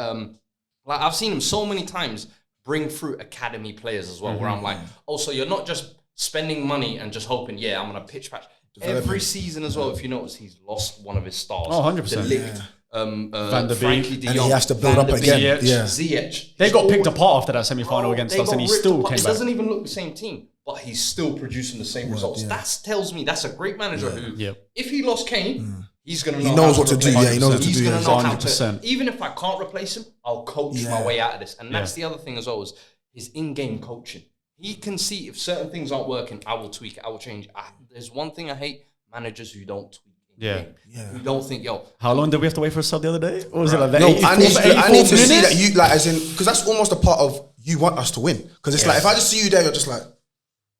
like I've seen him so many times bring through academy players as well, where I'm like, oh, so you're not just spending money and just hoping, I'm gonna pitch patch. Every season as well, if you notice, he's lost one of his stars. 100%. Van der Frankie de and Jong, he has to build up again. Ziyech. They got picked apart after that semi-final against us, and he still came back. It doesn't even look the same team, but he's still producing the same results. That tells me that's a great manager who, if he lost Kane, he's going to know. He knows what to do. Yeah, he knows what to do. He's going to know how 100%. to. Even if I can't replace him, I'll coach my way out of this. And that's the other thing as well, is his in-game coaching. He can see if certain things aren't working, I will tweak it, I will change it. There's one thing I hate. Managers who don't tweak who don't think, how long did we have to wait for a sub the other day? Or was it like that? No, I need to see that you, like, as in, because that's almost a part of you want us to win. Because it's like, if I just see you there, you're just like,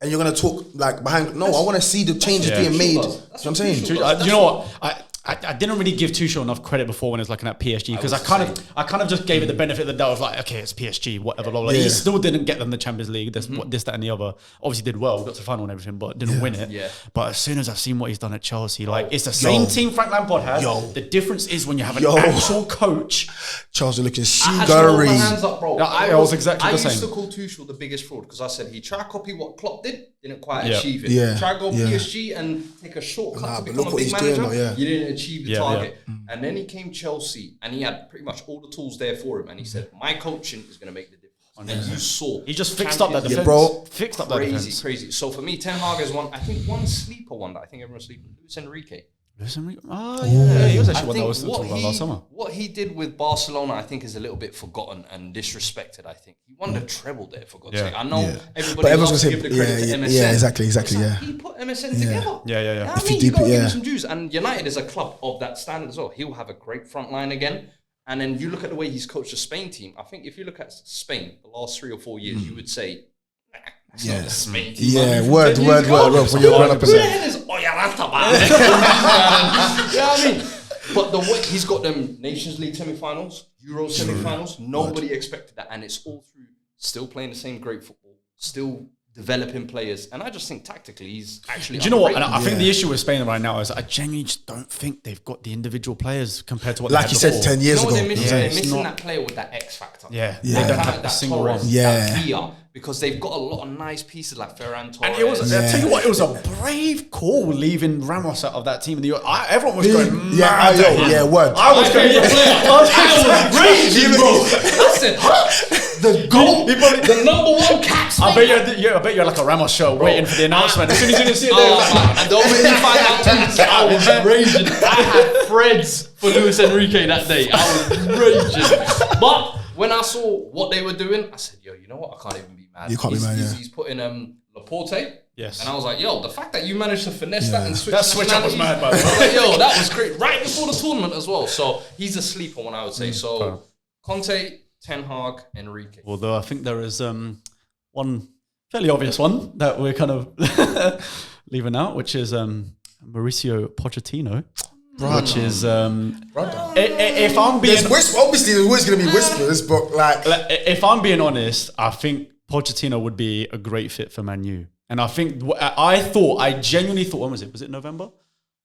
and you're going to talk like behind, no, I want to see the changes being made. You know what I'm saying? You know what? I didn't really give Tuchel enough credit before when I was looking at PSG, because I kind of just gave it the benefit of the doubt of like, okay, it's PSG, whatever. Blah, blah. He still didn't get them the Champions League. This, that, and the other. Obviously did well, got to the final and everything, but didn't win it. Yeah. But as soon as I've seen what he's done at Chelsea, like it's the same team Frank Lampard had. The difference is when you have an actual coach. Chelsea looking sugary. I had my hands up, bro. I was exactly the same. I used to call Tuchel the biggest fraud because I said he tried to copy what Klopp didn't quite achieve it. Try to go PSG and take a shortcut to become a big manager. You didn't achieve the target. And then he came Chelsea, and he had pretty much all the tools there for him. And he said, "My coaching is going to make the difference." And you saw he just fixed up that defense, bro. Fixed up that defense. Crazy. So for me, Ten Hag is one sleeper one that I think everyone's sleeping. Luis Enrique. Oh yeah, he was actually one that was talking about last summer. What he did with Barcelona, I think, is a little bit forgotten and disrespected. I think he won the treble there, for God's sake. I know everybody loves to give the credit to MSN. Yeah, exactly. He put MSN together. Yeah. I mean, you got to give him some dues. And United is a club of that standard as well. He'll have a great front line again. And then you look at the way he's coached the Spain team. I think if you look at Spain, the last 3 or 4 years, you would say, it's not the Spain team. Yeah, word. When you're growing up in Who the hell is Oyarata, man? You know what I mean? But the way he's got them Nations League semi-finals, Euro semi-finals, nobody expected that. And it's all through still playing the same great football, still developing players. And I just think tactically he's actually Do you know what? And I think the issue with Spain right now is I genuinely just don't think they've got the individual players compared to what like they you had said 10 years ago. They're missing that player with that X factor. Yeah. They They don't have have a that single Torres, one. that Villa, because they've got a lot of nice pieces like Ferran Torres. And it was, I'll tell you what, it was a brave call leaving Ramos out of that team. Everyone was going mad. Word. I was going raging, bro. Listen, the goal, the #1 caps. I bet you're like a Ramos show waiting for the announcement. As soon as you can see it, and the moment you find out, I was raging. I had threads for Luis Enrique that day. I was raging. But when I saw what they were doing, I said, yo, you know what? I can't even be mad. You can't be mad, He's putting Laporte. Yes. And I was like, yo, the fact that you managed to finesse that and switch that switch up was mad, by the way. I was like, yo, that was great. Right before the tournament as well. So he's a sleeper one, I would say. So Conte, Ten Hag, Enrique. Although I think there is one fairly obvious one that we're kind of leaving out, which is Mauricio Pochettino. Which is if I'm being obviously there's always going to be whispers, but like if I'm being honest, I think Pochettino would be a great fit for Man U. And I think I genuinely thought, when was it? Was it November?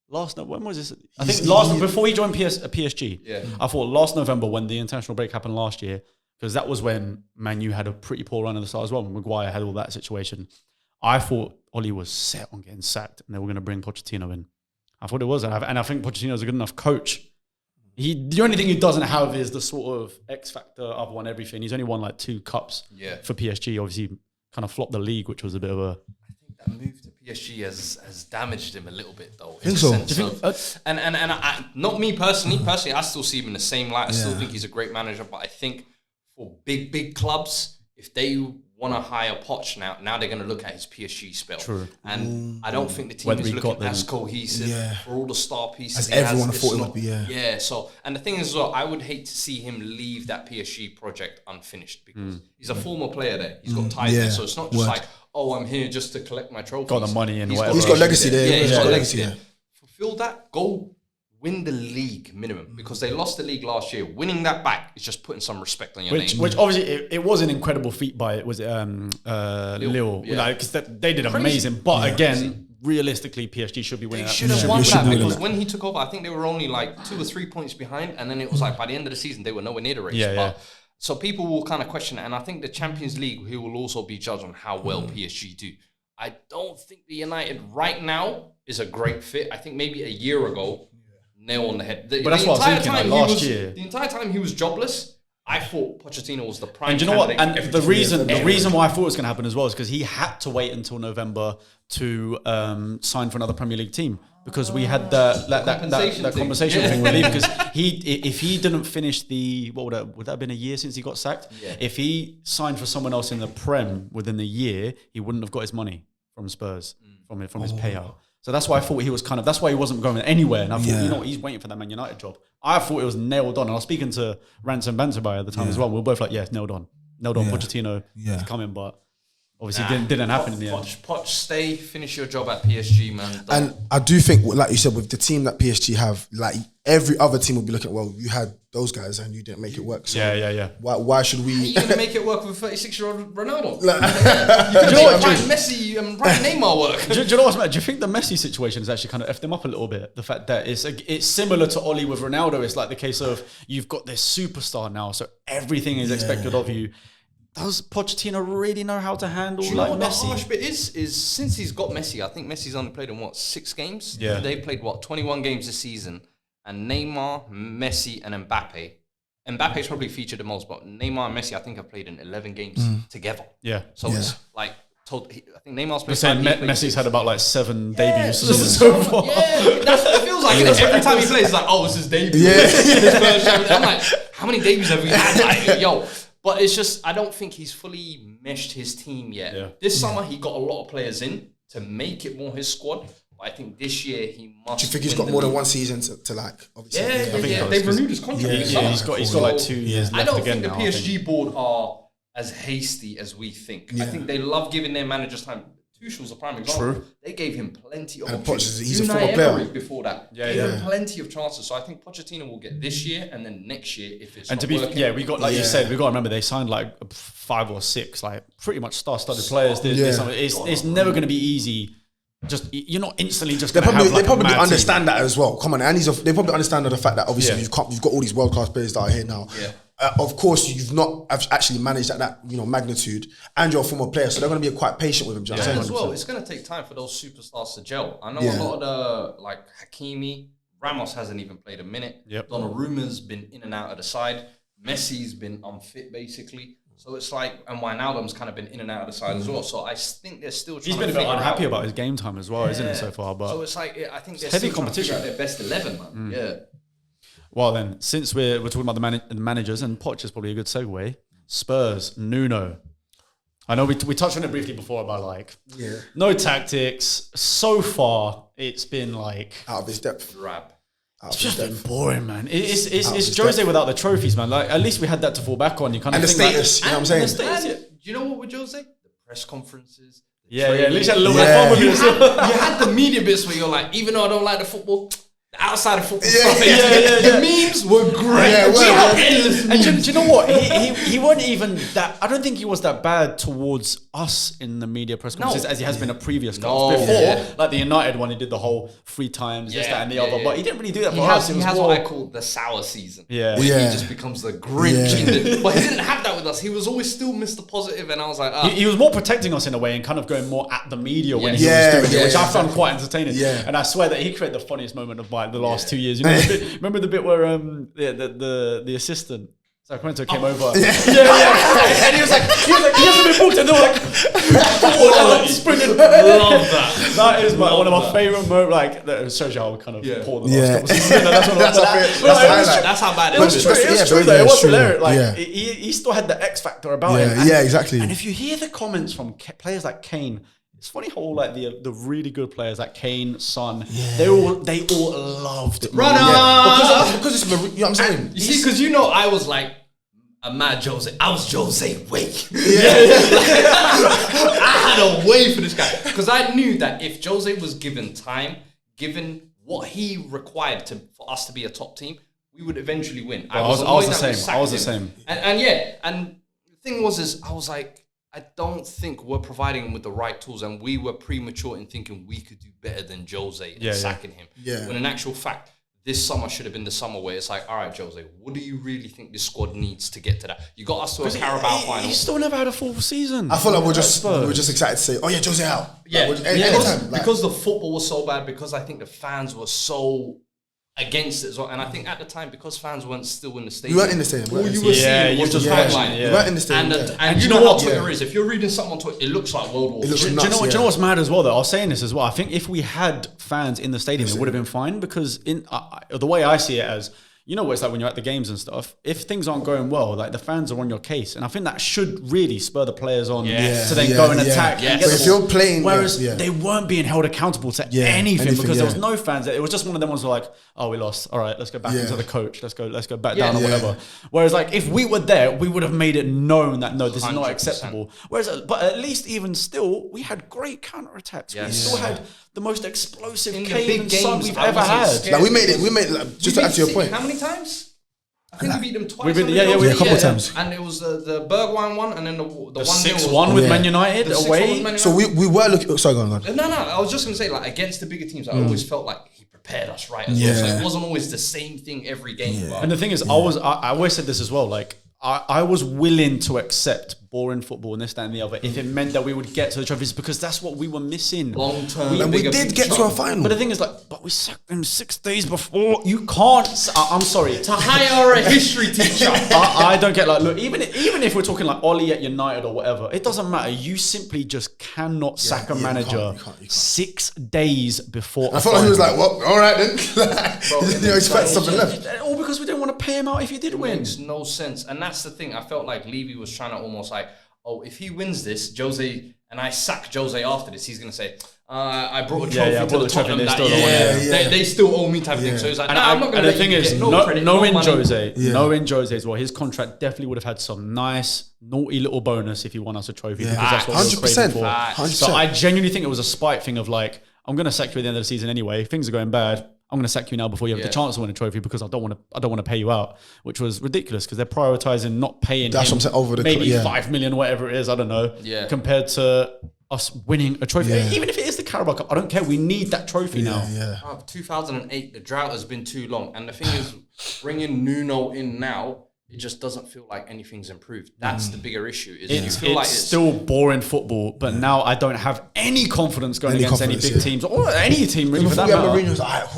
When was this? I think before he joined PSG. Yeah. I thought last November when the international break happened last year, because that was when Man U had a pretty poor run at the start as well. When Maguire had all that situation, I thought Ollie was set on getting sacked, and they were going to bring Pochettino in. I thought it was, and I think Pochettino's a good enough coach. The only thing he doesn't have is the sort of X factor. I've won everything. He's only won like 2 cups for PSG. Obviously, kind of flopped the league, which was a bit of a. I think that move to PSG has damaged him a little bit, though. Think so? And not me personally. Personally, I still see him in the same light. I still think he's a great manager, but I think for big clubs, if they want to hire Poch now they're going to look at his PSG spell. True. And I don't think the team is looking as cohesive for all the star pieces. As everyone thought it would be, Yeah, so, and the thing is, well, I would hate to see him leave that PSG project unfinished because he's a former player there. He's got ties there, so it's not just like, oh, I'm here just to collect my trophies. Got the money and whatever. He's got legacy there. Yeah, he's got legacy there. Fulfill that, go win the league minimum, because they lost the league last year. Winning that back is just putting some respect on your name. Which obviously it was an incredible feat by Lille. Because they did amazing. But again, realistically, PSG should be winning. They should have won that because when he took over, I think they were only like 2 or 3 points behind, and then it was like by the end of the season they were nowhere near the race. So people will kind of question it, and I think the Champions League, he will also be judged on how well PSG do. I don't think the United right now is a great fit. I think maybe a year ago, nail on the head. But that's what I was thinking, like last year. The entire time he was jobless, I thought Pochettino was the prime. And you know what? And the reason why I thought it was going to happen as well is because he had to wait until November to sign for another Premier League team, because we had that conversation thing with Lee, because if he didn't finish would that have been a year since he got sacked? Yeah. If he signed for someone else in the Prem within the year, he wouldn't have got his money from Spurs from his payout. So that's why I thought he was that's why he wasn't going anywhere. And I thought, you know what, he's waiting for that Man United job. I thought it was nailed on. And I was speaking to Ransom Bantabai at the time as well. We were both like, it's nailed on. Pochettino is coming, but obviously didn't happen in the end. Poch, stay, finish your job at PSG, man. And I do think, like you said, with the team that PSG have, like every other team will be looking, well, you had those guys and you didn't make it work. So why should we? Are you going to make it work with 36-year-old Ronaldo? You can make Messi and Neymar work. Do you know what's mad? Do you think the Messi situation has actually kind of effed them up a little bit? The fact that it's similar to Ollie with Ronaldo. It's like the case of you've got this superstar now, so everything is expected of you. Does Pochettino really know how to handle Messi? What Messi? The harsh bit is since he's got Messi, I think Messi's only played in 6 games? Yeah. They played 21 games this season, and Neymar, Messi, and Mbappe. Mbappe's probably featured the most, but Neymar and Messi, I think, have played in 11 games together. Yeah. So it's like I think Neymar's played. Saying Messi's had about like 7 debuts so far. Yeah, that's what it feels like. Every time he plays, it's like, oh, it's his debut. His first show. I'm like, how many debuts have we had? Like, yo. But it's just, I don't think he's fully meshed his team yet. Yeah. This summer, he got a lot of players in to make it more his squad. But I think this year he must. Do you think he's got more than one season to like? Obviously, Yeah. They've renewed his contract. He's got like 2 years left. I don't again think the now, PSG board are as hasty as we think. I think they love giving their managers time. Tuchel's a prime example. True. They gave him plenty of opportunities. He's a Unai former player. Emery before that. Gave him plenty of chances. So I think Pochettino will get this year and then next year if it's and not to be working. we got, like you said, we got to remember they signed like 5 or 6 like pretty much star-studded players. It's never going to be easy. Just you're not instantly just. They probably understand that as well. Come on, and they probably understand the fact that obviously you've got all these world-class players that are here now. Yeah. Of course, you've not actually managed at that magnitude, and you're a former player, so they're going to be quite patient with him. Do you know what I'm saying? As well, it's going to take time for those superstars to gel. I know a lot of the like Hakimi, Ramos hasn't even played a minute. Donnarumma's been in and out of the side. Messi's been unfit basically. So it's like, and Wijnaldum's kind of been in and out of the side as well. So I think they're still trying to He's been a bit unhappy about his game time as well, isn't it, so far? But so it's like, I think they're heavy still competition. trying to figure out their best 11, man. Yeah. Well then, since we're talking about the managers, and Poch is probably a good segue, Spurs, Nuno. I know we touched on it briefly before about like, no tactics. So far, it's been like... out of his depth. Drab. It's just been boring, man. It's Jose without the trophies, man. Like at least we had that to fall back on. You kind of and the think status, like, you know what I'm saying? And do you know what with Jose? The press conferences. At least you had a little bit of fun with it. You had the media bits where you're like, even though I don't like the football, the outside of football stuff. The memes were great. And do you know what? He wasn't even that. I don't think he was that bad towards us in the media press conferences as he has been at previous games before. Like the United one, he did the whole 3 times, this, that, and the other. But he didn't really do that for us. He has what I call the sour season. Yeah. Where he just becomes the Grinch. But he didn't have that with us. He was always still Mr. Positive, and I was like, he was more protecting us in a way and kind of going more at the media when he was doing it, which I found quite entertaining. Yeah. And I swear that he created the funniest moment of the last 2 years. You know, remember the bit where the assistant Sacramento came over. And he was like, he hasn't been booked, and they were like, springing. Love that. That is one of my favorite moments. Like Sergio would kind of pour the last couple seasons. That's how bad it was. It was true though. It was hilarious. Like he still had the X factor about him. Yeah, exactly. And if you hear the comments from players like Kane. It's funny how like the really good players like Kane, Son, they all loved it. Because it's, you know what I'm saying? You see, because I was like a mad Jose. I was Jose Wake. I had a way for this guy because I knew that if Jose was given time, given what he required for us to be a top team, we would eventually win. I was the same. And the thing was I was like, I don't think we're providing him with the right tools, and we were premature in thinking we could do better than Jose and sacking him. When in actual fact, this summer should have been the summer where it's like, all right, Jose, what do you really think this squad needs to get to that? You got us to a Carabao final. He still never had a full season. I feel like we're just excited to say, oh yeah, Jose out. Because the football was so bad, because I think the fans were so against it as well. And I think at the time, because fans weren't still in the stadium. We weren't in the stadium. All you were seeing was the headline. We weren't in the stadium. And you know how Twitter is. If you're reading something on Twitter, it looks like World War. Do you know what's mad as well, though? I was saying this as well. I think if we had fans in the stadium, it would have been fine, because the way I see it as, you know what it's like when you're at the games and stuff. If things aren't going well, like the fans are on your case, and I think that should really spur the players on to then go and attack. But if you're playing, whereas they weren't being held accountable to anything because there was no fans. It was just one of them ones who were like, oh, we lost. All right, let's go back into the coach. Let's go back down or whatever. Whereas like if we were there, we would have made it known that no, this 100%. Is not acceptable. Whereas, but at least even still, we had great counterattacks. We still had the most explosive Kane and Son we've ever had. Like we made it. Just to add to your point. How many times? I think we beat them twice. We a couple of times. And it was the Bergwijn one, and then the 6-1 with Man United away. So we were looking. Sorry, go on. No. I was just gonna say, like, against the bigger teams, I always felt like he prepared us right as well. So it wasn't always the same thing every game. And the thing is, I always said this as well. Like I was willing to accept boring football and this, that, and the other if it meant that we would get to the trophies, because that's what we were missing long term. And we did get to a final. But the thing is, like, but we sacked them 6 days before. You can't. I'm sorry. To hire a history teacher. I don't get, like, look, even if we're talking like Ollie at United or whatever, it doesn't matter. You simply just cannot sack a manager you can't. 6 days before. I felt like he was like, well, all right then. You expect something left. All because we didn't want to pay him out if he did win. It makes no sense. And that's the thing. I felt like Levy was trying to almost like, oh, if he wins this, Jose, and I sack Jose after this, he's going to say, I brought a trophy to the Tottenham that year. They still owe me type of thing. So it's like, I'm not going to let you get no credit, knowing no Jose, knowing Jose as well, his contract definitely would have had some nice, naughty little bonus if he won us a trophy. Because that's what 100%, we were craving for. 100%. So I genuinely think it was a spite thing of like, I'm going to sack you at the end of the season anyway. Things are going bad. I'm going to sack you now before you have the chance to win a trophy because I don't want to pay you out, which was ridiculous because they're prioritizing not paying that's him what I'm saying, over the maybe 5 million, whatever it is, I don't know, compared to us winning a trophy. Even if it is the Carabao Cup, I don't care. We need that trophy now. 2008, the drought has been too long. And the thing is, bringing Nuno in now, it just doesn't feel like anything's improved. That's the bigger issue. It's still boring football, but now I don't have any confidence going against any big teams or any team really. Before we had Mourinho, was like,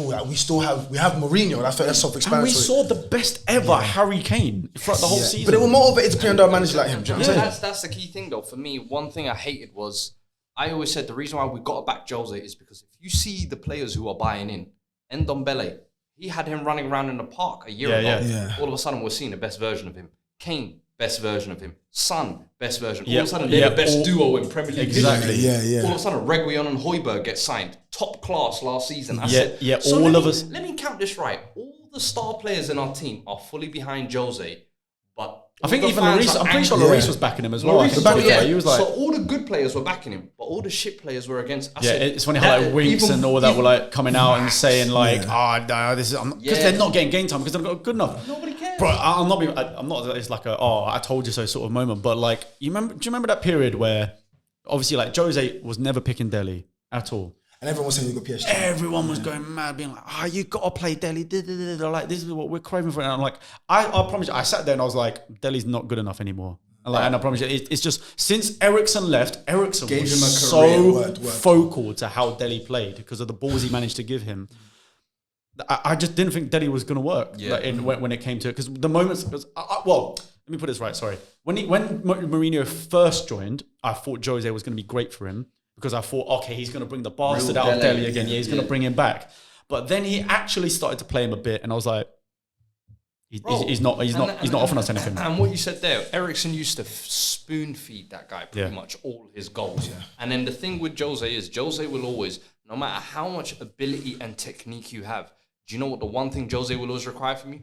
we have Mourinho. That's self-explanatory. And we saw the best ever Harry Kane throughout the whole season. But they were motivated to play under a manager like him. Do you know what I'm saying? That's the key thing, though. For me, one thing I hated was I always said the reason why we got to back Jose is because if you see the players who are buying in, Ndombele, he had him running around in the park a year ago. All of a sudden, we're seeing the best version of him. Kane, best version of him. Son, best version. All of a sudden, they're the best duo in Premier League. Exactly. All of a sudden, Reguilon and Højbjerg get signed. Top class last season. Let me count this right. All the star players in our team are fully behind Jose, but I think even Lloris, I'm pretty sure Lloris was backing him as well. He was like, so all the good players were backing him, but all the shit players were against. It's funny how like Winks and all that were like coming out and saying like, no, this is because they're not getting game time because they're not good enough. Nobody cares. Bro, I'm not. It's like I told you so sort of moment. But like, do you remember that period where obviously like Jose was never picking Delhi at all. And everyone was saying you got PSG. Everyone was going mad, being like, you got to play Delhi. Like, this is what we're craving for. And I'm like, I promise you, I sat there and I was like, Delhi's not good enough anymore. And I promise you, it's just, since Ericsson left, Ericsson gave him a focal to how Delhi played because of the balls he managed to give him. I just didn't think Delhi was going to work when it came to it. Because the moments, let me put this right, sorry. When Mourinho first joined, I thought Jose was going to be great for him. Because I thought, okay, he's going to bring the bastard out of Delhi again. He's going to bring him back. But then he actually started to play him a bit, and I was like, he's not offering us anything. And what you said there, Ericsson used to spoon feed that guy pretty much all his goals. Yeah. And then the thing with Jose is, Jose will always, no matter how much ability and technique you have, do you know what the one thing Jose will always require from you?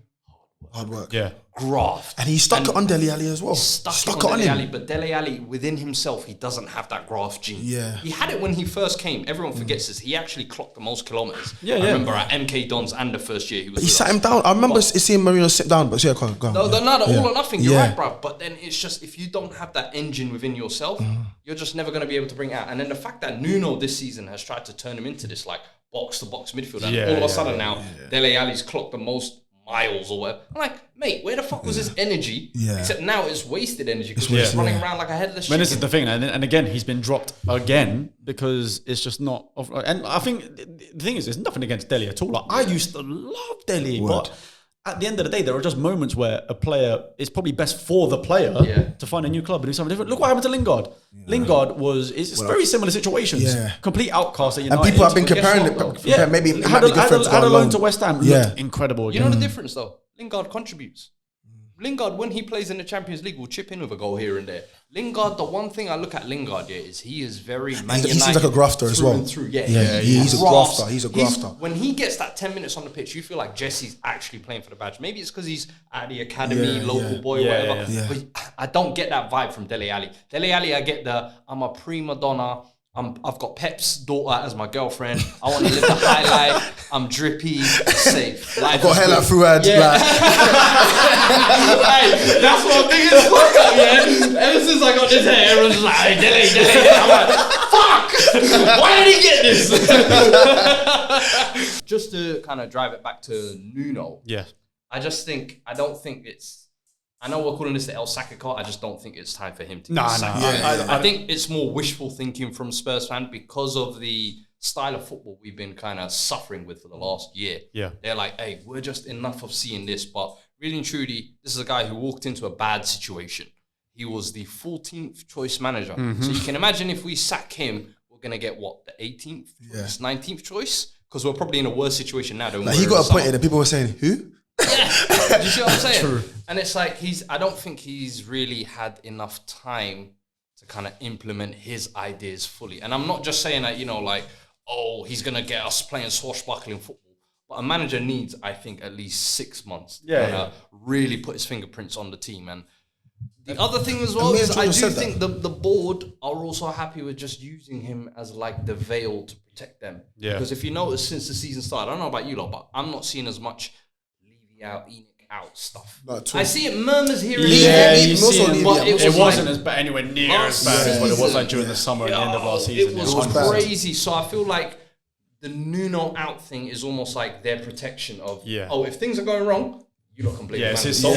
Hard work. Yeah. Graft. And he stuck it on Dele Alli as well. Stuck it on Dele Alli, but Dele Alli, within himself, he doesn't have that graft gene. Yeah. He had it when he first came. Everyone forgets this. He actually clocked the most kilometers. I remember at MK Dons and the first year he was. He sat him down. I remember seeing Mourinho sit down, but go on. No, they're not all or nothing. You're right, bro. But then it's just, if you don't have that engine within yourself, you're just never going to be able to bring it out. And then the fact that Nuno this season has tried to turn him into this like box-to-box midfielder, and all of a sudden now, Dele Alli's clocked the most miles or whatever. I'm like, mate, where the fuck was his energy? Except now it's wasted energy because he's running around like a headless chicken. This is the thing, and again, he's been dropped again because it's just not. And I think the thing is, there's nothing against Delhi at all. Like, I used to love Delhi, but at the end of the day, there are just moments where a player, it's probably best for the player to find a new club and do something different. Look what happened to Lingard. Lingard it's very similar situations. Complete outcast at United. And people have been comparing it. Maybe it might be good had a loan to West Ham. Looked incredible again. You know the difference though? Lingard contributes. Lingard, when he plays in the Champions League, will chip in with a goal here and there. Lingard, the one thing I look at Lingard is he is very Man United. He seems like a grafter as well. He's a grafter. He's a grafter. When he gets that 10 minutes on the pitch, you feel like Jesse's actually playing for the badge. Maybe it's because he's at the academy, local boy, whatever. But I don't get that vibe from Dele Alli. Dele Alli, I get I'm a prima donna. I've got Pep's daughter as my girlfriend. I want to live the high life. I'm drippy, safe. I've got hair like Fuad. Hey, that's my biggest fuck up, Ever since I got this hair, everyone's just like, hey, Dele. I'm like, fuck! Why did he get this? Just to kind of drive it back to Nuno. Yeah. I know we're calling this the El Sakacar. I just don't think it's time for him to No. I think it's more wishful thinking from Spurs fan because of the style of football we've been kind of suffering with for the last year. Yeah. They're like, hey, we're just enough of seeing this. But really and truly, this is a guy who walked into a bad situation. He was the 14th choice manager. So you can imagine if we sack him, we're going to get what, the 18th, 19th choice? Because we're probably in a worse situation now than we were. He got appointed and people were saying, who? Do you see what I'm saying? True. And it's like I don't think he's really had enough time to kind of implement his ideas fully. And I'm not just saying that, he's going to get us playing swashbuckling football. But a manager needs, I think, at least 6 months to really put his fingerprints on the team. And the other thing as well is I do think the board are also happy with just using him as like the veil to protect them. Yeah. Because if you notice since the season started, I don't know about you lot, but I'm not seeing as much Levy out, Enoch out stuff. I see it murmurs here and there. It wasn't as bad, anywhere near as bad as what it was like during the summer and the end of last season. It was crazy. So I feel like the Nuno out thing is almost like their protection of, if things are going wrong, you lot completely it's his fault.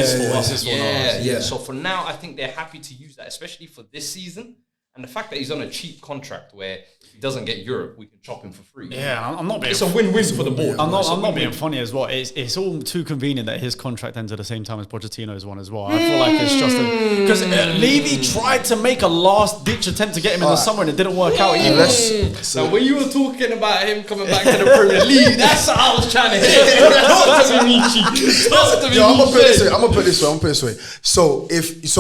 So for now, I think they're happy to use that, especially for this season. And the fact that he's on a cheap contract where if he doesn't get Europe, we can chop him for free. Yeah, I'm not being... It's a win-win for the board. I'm not being funny as well. It's all too convenient that his contract ends at the same time as Pochettino's one as well. I feel like it's just... Because Levy tried to make a last-ditch attempt to get him in the summer and it didn't work out either. So when you were talking about him coming back to the Premier League, that's what I was trying to hear. Talk to me, Michi. Talk to me, I'm going to put it this way. So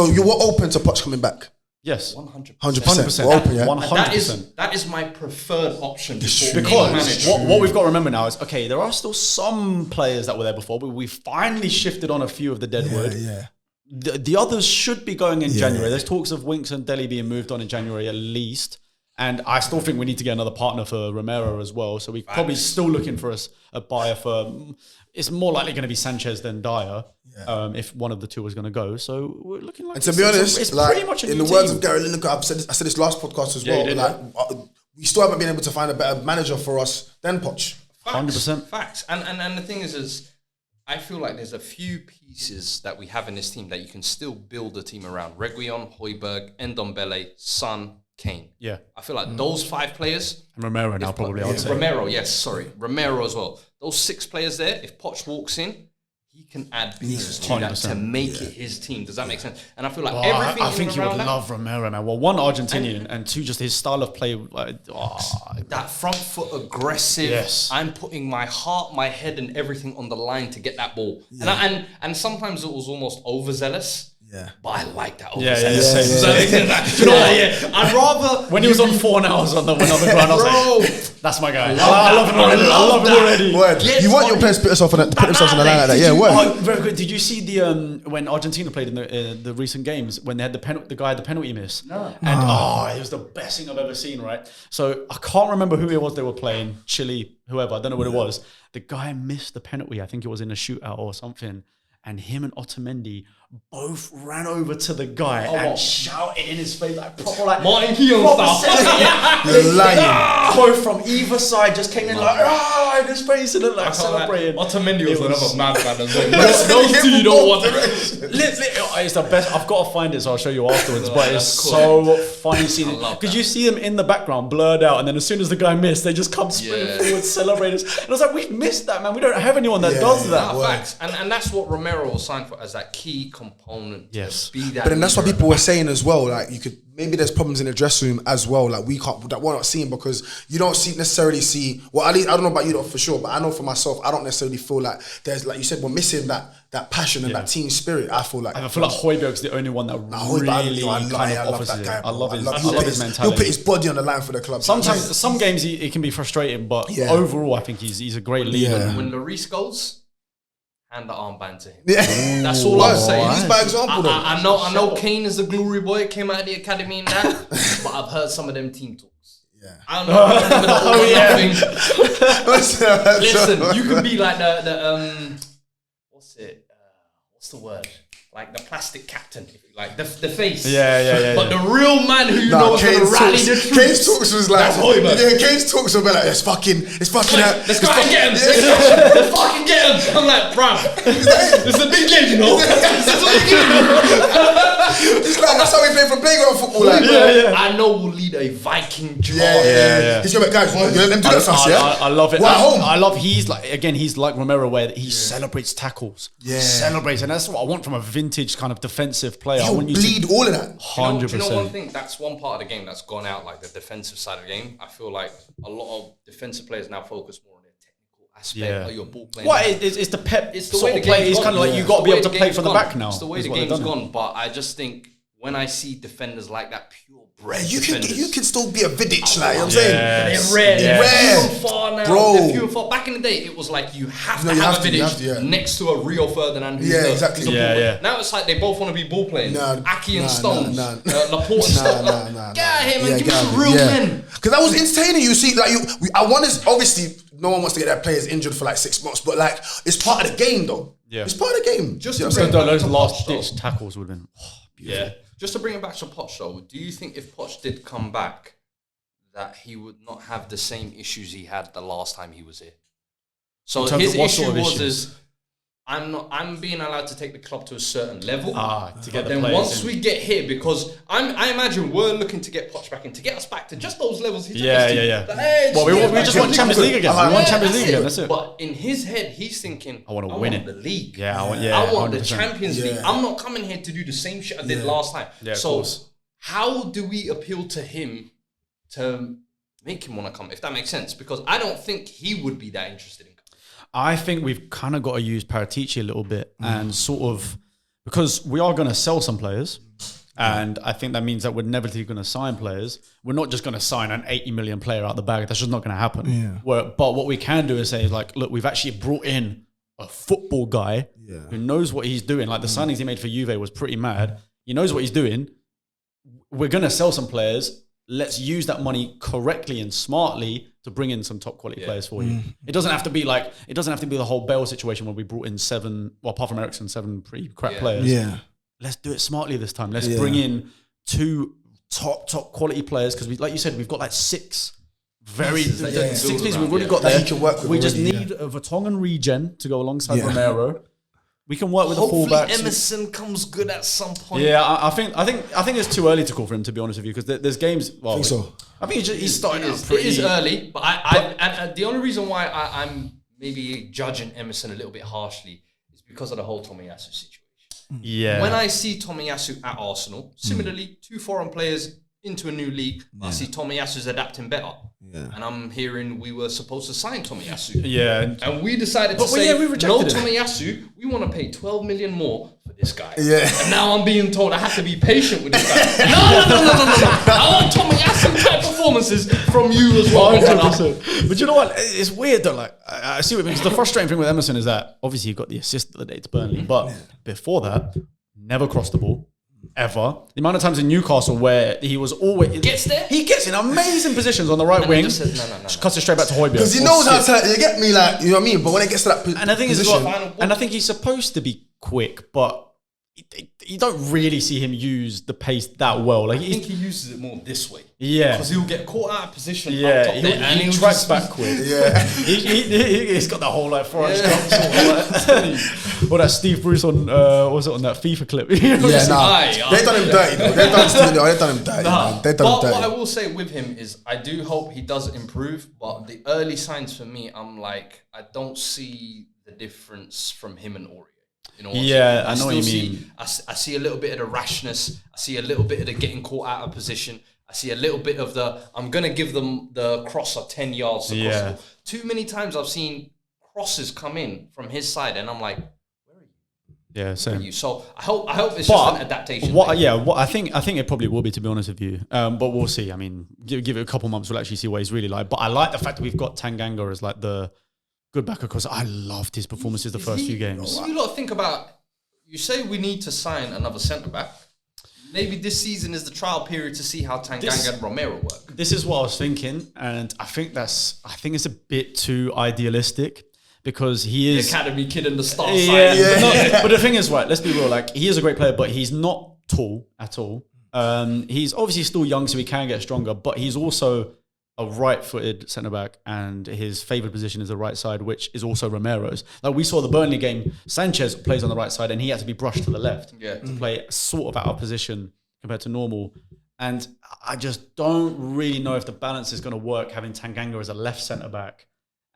you were open to Poch coming back? Yes, 100%. We're open, yeah? 100%. That is my preferred option. Because what we've got to remember now is, okay, there are still some players that were there before, but we finally shifted on a few of the deadwood. Yeah. The others should be going in January. There's talks of Winks and Dele being moved on in January at least. And I still think we need to get another partner for Romero as well. So we're probably still looking for a buyer for... It's more likely going to be Sanchez than Dyer if one of the two is going to go. So we're looking like... And to be honest, it's pretty much in the words of Gary Lineker, I said this last podcast as well. We still haven't been able to find a better manager for us than Poch. 100%. Facts. And the thing is I feel like there's a few pieces that we have in this team that you can still build a team around. Reguilon, Højbjerg, Ndombele, Son, Kane. Yeah. I feel like those 5 players... And Romero now probably, I would say. Romero as well. Those 6 players there, if Poch walks in, he can add pieces to that to make it his team. Does that make sense? And I feel like everything I think you would love Romero, man. Well, one, Argentinian, and 2, just his style of play. That front foot aggressive. Yes. I'm putting my heart, my head, and everything on the line to get that ball. Yeah. And sometimes it was almost overzealous. Yeah, but I like that. Yeah. You know what? I'd rather when he was on 4 now on the ground. I was like, "That's my guy." I love him already. I love him already. Word. You want your players to put themselves on the line like that? Yeah, word. Very good. Did you see the when Argentina played in the recent games when they had the guy had the penalty miss? No. And it was the best thing I've ever seen. Right. So I can't remember who it was they were playing. Chile, whoever. I don't know what it was. The guy missed the penalty. I think it was in a shootout or something. And him and Otamendi both ran over to the guy and shouted in his face like proper like Martin Keown stuff. You're lying. Both from either side just came in like in his face and like celebrating. Otamendi was another madman as well. Those 2 you don't want to. It's the best. I've got to find it, so I'll show you afterwards. But it's so funny seeing it because you see them in the background blurred out, and then as soon as the guy missed, they just come sprinting forward, celebrating. And I was like, we've missed that, man. We don't have anyone that does that. Facts. And that's what Romero was signed for as that key component. Yes. Be that but then that's what people were saying as well. Like you could maybe there's problems in the dressing room as well. Like we're not seeing because you don't necessarily see. Well, at least I don't know about you for sure, but I know for myself, I don't necessarily feel like there's like you said, we're missing that passion and that team spirit. I feel like Højbjerg's the only one that really offers it. I love his mentality. He'll put his body on the line for the club. Sometimes some games it can be frustrating, but overall I think he's a great leader. Yeah. When Lloris goes. And the armband to him. Yeah. That's all I'm saying. He's by example though. I know Kane is a glory boy, came out of the academy and that, but I've heard some of them team talks. Yeah. I don't know. Listen, you can be like the what's the word? Like the plastic captain, like the face. Yeah. But the real man who you know is going to rally the troops. Kane's talks was like, Kane's talks were like, let's fucking let's go and get him. Let's fucking get him. I'm like, bruv, this is a big game, you know. It's like that's how we play for playground football. Like, I know we'll lead a Viking charge. Yeah. He's going, guys, let them do that fast, I love it. I love he's like Romero where he celebrates tackles. Yeah. He celebrates, and that's what I want from a vintage kind of defensive player. He'll bleed all of that. 100%. Do you know one thing? That's one part of the game that's gone out, like the defensive side of the game. I feel like a lot of defensive players now focus more on their technical aspect of your ball playing. Well, it's the way the play. It's kind of like you've got to be able to play from the back now. It's the way the game's gone. But I just think when I see defenders like that, purebred You defenders. can still be a Vidic, like, you know what I'm saying? They're rare. Yeah. They're few and far now. Bro. They're few and far. Back in the day, it was like you have to have a Vidic next to a Rio Ferdinand. Who's exactly. Now it's like they both want to be ball players. Aki and Stones. Laporte and Stones. Get out of here, man. Give me some real men. Because that was entertaining. You see, like, I want to, obviously, no one wants to get their players injured for like 6 months, but like, it's part of the game, though. Yeah. It's part of the game. Just you know to those last ditch tackles would have been beautiful. Yeah. Just to bring it back to Poch, though, do you think if Poch did come back, that he would not have the same issues he had the last time he was here? So his issue was I'm being allowed to take the club to a certain level. To get the then players once in. we get here, because I imagine we're looking to get Poch back in to get us back to just those levels. He took us to. Like, hey, well, we just want Champions League again. We want Champions League again. That's it. But in his head, he's thinking, I want to win it. The league. Yeah, I want the 100%. Champions League. I'm not coming here to do the same shit I did last time. Yeah, so how do we appeal to him to make him want to come? If that makes sense, because I don't think he would be that interested in. I think we've kind of got to use Paratici a little bit and sort of, because we are going to sell some players, and I think that means that we're inevitably going to sign players. We're not just going to sign an 80 million player out the bag. That's just not going to happen. But what we can do is say, like, look, we've actually brought in a football guy who knows what he's doing. Like the signings he made for Juve was pretty mad. He knows what he's doing. We're going to sell some players. Let's use that money correctly and smartly to bring in some top quality players for you. It doesn't have to be the whole Bale situation where we brought in 7, well, apart from Eriksen, 7 pretty crap players. Yeah. Let's do it smartly this time. Let's bring in 2 top quality players, because like you said, we've got like 6 very 6 pieces we've already got there. We just need a Vertonghen regen to go alongside Romero. We can work with the fullbacks. Hopefully Emerson comes good at some point. Yeah, I think it's too early to call for him, to be honest with you, because there's games. Well, I think so. I think he's starting out pretty. It is early, but and the only reason why I'm maybe judging Emerson a little bit harshly is because of the whole Tomiyasu situation. Yeah. When I see Tomiyasu at Arsenal, similarly, 2 foreign players into a new league, I see Tomiyasu's adapting better. Yeah. And I'm hearing we were supposed to sign Tomiyasu. Yeah. And we decided to say, no Tomiyasu, we want to pay 12 million more for this guy. Yeah. And now I'm being told I have to be patient with this guy. No. I want Tomiyasu type performances from you as well. 100%. But you know what? It's weird though. Like, I see what it means. The frustrating thing with Emerson is that obviously he got the assist the other day to Burnley, but before that, never crossed the ball. Ever. The amount of times in Newcastle where he was always... He gets in amazing positions on the right wing. Just says, no. Cuts it straight back to Højbjerg. Because he knows how to... You get me, like, you know what I mean? But when it gets to that position... And I think I think he's supposed to be quick, but you don't really see him use the pace that well. Like, I think he uses it more this way. Yeah. Because he'll get caught out of position up top there, and he tracks backward. Yeah. He's got that whole like Forrest Gump sort of like, or that Steve Bruce on was it on that FIFA clip? They've done him dirty though. They've done him dirty. But what I will say with him is I do hope he does improve, but the early signs for me, I'm like, I don't see the difference from him and Ori. I know what you mean. I see a little bit of the rashness. I see a little bit of the getting caught out of position. I see a little bit of the, I'm going to give them the crosser 10 yards to cross. Too many times I've seen crosses come in from his side and I'm like, where are you? Yeah, same. Where are you? So I hope it's just an adaptation. I think it probably will be, to be honest with you. But we'll see. I mean, give it a couple months, we'll actually see what he's really like. But I like the fact that we've got Tanganga as like the good backer, because I loved his performances the first few games. You lot think about, you say we need to sign another centre-back. Maybe this season is the trial period to see how Tanganga and Romero work. This is what I was thinking, and I think it's a bit too idealistic, because he is... The academy kid in the star side. But the thing is, right, let's be real, like, he is a great player, but he's not tall at all. He's obviously still young, so he can get stronger, but he's also a right-footed centre-back, and his favoured position is the right side, which is also Romero's. Like we saw the Burnley game, Sanchez plays on the right side, and he had to be brushed to the left to play sort of out of position compared to normal. And I just don't really know if the balance is going to work, having Tanganga as a left centre-back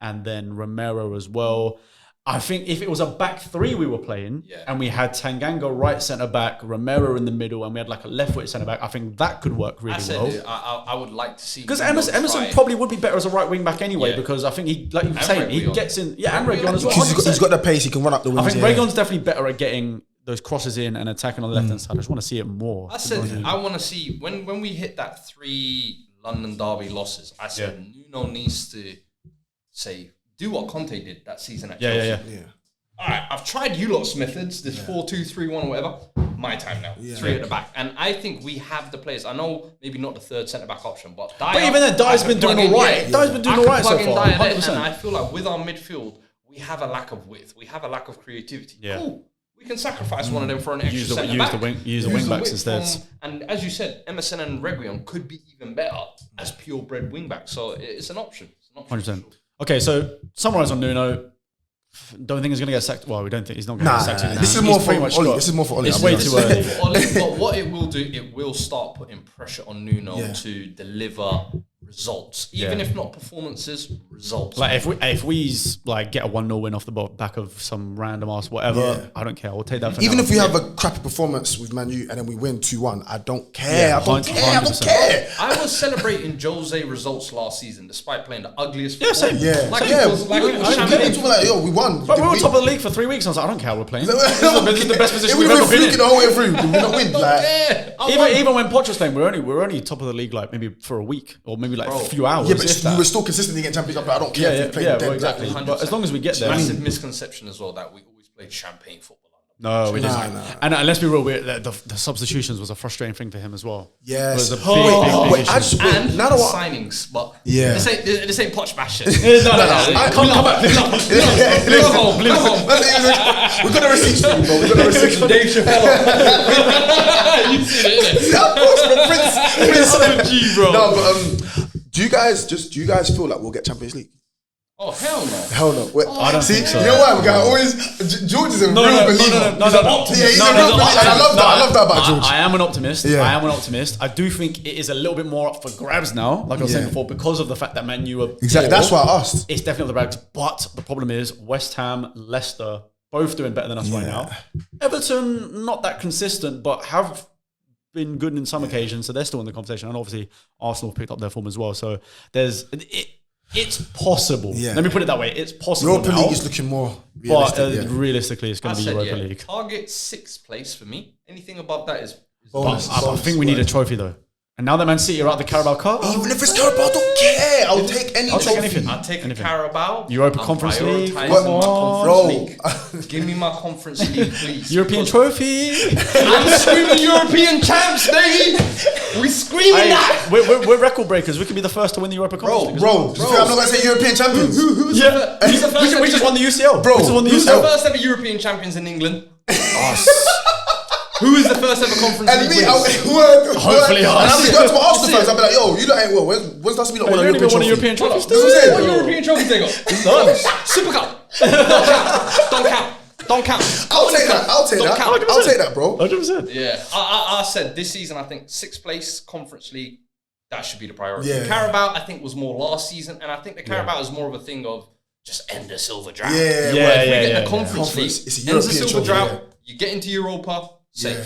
and then Romero as well. I think if it was a back 3 we were playing and we had Tanganga right centre-back, Romero in the middle, and we had like a left-footed centre-back, I think that could work really well. I would like to see... Because Emerson probably would be better as a right wing-back anyway, because I think he, like you were saying, he gets in... Yeah, and Reguilon as well. He's got the pace, he can run up the wings. I think Reguilon's definitely better at getting those crosses in and attacking on the left hand side. I just want to see it more. I said I want to see when we hit that 3 London derby losses. I said Nuno needs to do what Conte did that season at Chelsea. Yeah. All right, I've tried you lot's methods, this 4-2-3-1 or whatever. My time now. 3 at the back. And I think we have the players. I know maybe not the third centre-back option, but Dyer... But even then, Dyer's been doing all right. Dyer's been doing all right so far. 100%. And I feel like with our midfield, we have a lack of width. We have a lack of creativity. Yeah. Cool. We can sacrifice one of them for an extra centre-back. Use the wing-backs instead. And as you said, Emerson and Reguilon could be even better as purebred wing-backs. So it's an option. 100%. Okay, so summarise on Nuno. Don't think he's going to get sacked. Well, we don't think he's not going to get sacked. This is more for Ollie. This is more for Ollie. It's way too early. But what it will do, it will start putting pressure on Nuno to deliver results, even if not performances, results. Like if we like get a 1-0 win off the back of some random ass whatever, I don't care. We'll take that. Even if we have a crappy performance with Man U and then we win 2-1, I don't care. Yeah, I don't care. I was celebrating Jose results last season despite playing the ugliest football. Same. It was we won. But we were top of the league for 3 weeks. I was like, I don't care how we're playing. This is the best position we've ever been in. The whole way through. We not win. Even when Poch was playing, we're only top of the league like maybe for a week or maybe like a few hours. Yeah, but we were still consistently getting Champions League. I don't care if we played them. Exactly. But as long as we get there. Massive misconception as well that we always played champagne football. No, we didn't. And let's be real, the substitutions was a frustrating thing for him as well. Yes. It was a big issue. And signings, but this ain't Poch bashing. Come back. Leave home. We got a receipt for you, bro. We got a receipt for Dave Chappelle. You see it, Of course, Prince G, bro. No, but do you guys feel like we'll get Champions League? Oh, hell no. Hell no. I don't think so. You know why? We got always... George is a real believer. No. He's an optimist. Yeah, he's a real believer. I love that about George. I am an optimist. I do think it is a little bit more up for grabs now, like I was saying before, because of the fact that Man U are... Exactly. That's why I asked. It's definitely the grabs. But the problem is West Ham, Leicester, both doing better than us right now. Everton, not that consistent, but have been good in some occasions, so they're still in the conversation. And obviously, Arsenal picked up their form as well. So there's... It's possible. Yeah. Let me put it that way. It's possible. Europa League is looking more realistic. But realistically, it's going to be Europa League. Target 6th place for me. Anything above that is bonus. I think we need a trophy though. And now that Man City are out the Carabao Cup, even if it's Carabao, I don't care. I'll take any trophy. Anything. I'll take a Carabao. Europa Conference League. Give me my Conference League, please. European trophy. I'm screaming European champs, baby. We screaming that. We're record breakers. We could be the first to win the Europa Conference League. Bro. I'm not going to say European champions. Who's the first? We just won the UCL. Bro, who's the first ever European champions in England? Who is the first ever Conference League winner? Hopefully us. And I'll be going to my Arsenal fans. I'll be like, yo, you lot ain't well. When's last week not won a European trophy? What European trophy they got? Super Cup. Don't count. I'll take that, bro. 100%. Yeah. I said this season, I think 6th place Conference League, that should be the priority. Yeah. Carabao, I think, was more last season, and I think the Carabao is more of a thing of just end the silver drought. Yeah. If we get the Conference League, it's a ends the European silver trophy, drought, you get into Europa.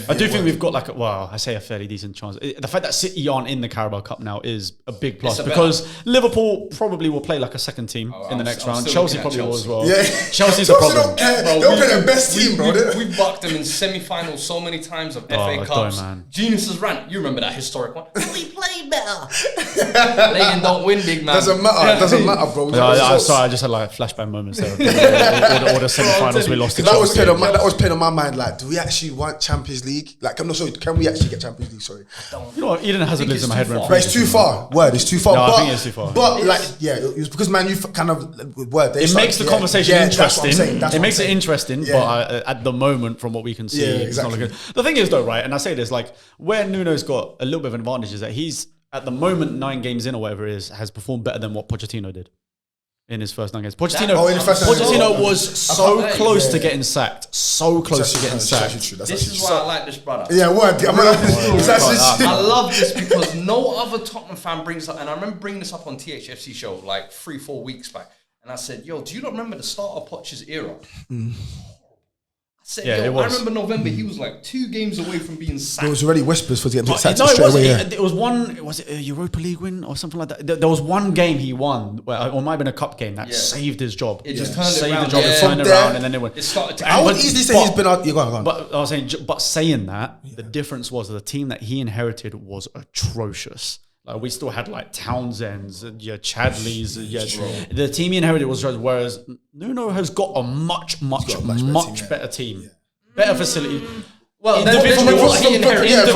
I do think we've got I say a fairly decent chance. The fact that City aren't in the Carabao Cup now is a big plus because Liverpool probably will play like a second team in the next round. Chelsea probably will as well. Yeah. Chelsea's a problem. Don't care. They'll play their best team, bro. We've bucked them in semi-finals so many times of FA Cups. Geniuses rant. You remember that historic one? We played better. Playing don't win, big man. Doesn't matter, bro. Sorry, I just had like flashback moments there. All the semi-finals we lost to Chelsea. That was playing on my mind. Like, do we actually want Champions League? Like, I'm not sure. Can we actually get Champions League? Sorry. You know what? Eden Hazard lives in my head. But it's too far. It's too far. No, I think it's too far. But it was because Man U kind of It makes the conversation interesting. It makes it interesting, but at the moment, from what we can see, it's not looking good. The thing is, though, right? And I say this, like, where Nuno's got a little bit of an advantage is that he's at the moment 9 games in or whatever it is has performed better than what Pochettino did. In his first 9 games. Pochettino was so close to getting sacked. So close to getting sacked. This is why I like this brother. Yeah, word. I love this because no other Tottenham fan brings up, and I remember bringing this up on THFC show like 3-4 weeks back, and I said, yo, do you not remember the start of Poch's era? I It was. I remember November, he was like 2 games away from being sacked. There was already whispers for getting sacked No, straight away. it was one. Was it a Europa League win or something like that? There was one game he won, or it might have been a cup game that saved his job. It just turned it saved around. the job, Yeah. turned it around, and then it went. It started to. I would easily say he's been out. Go on. But I was saying, but saying that, the difference was the team that he inherited was atrocious. Like we still had like Townsend's, Chadley's, the team he inherited was atrocious. Whereas Nuno has got a much better team, better facility. Well, individuals he inherited.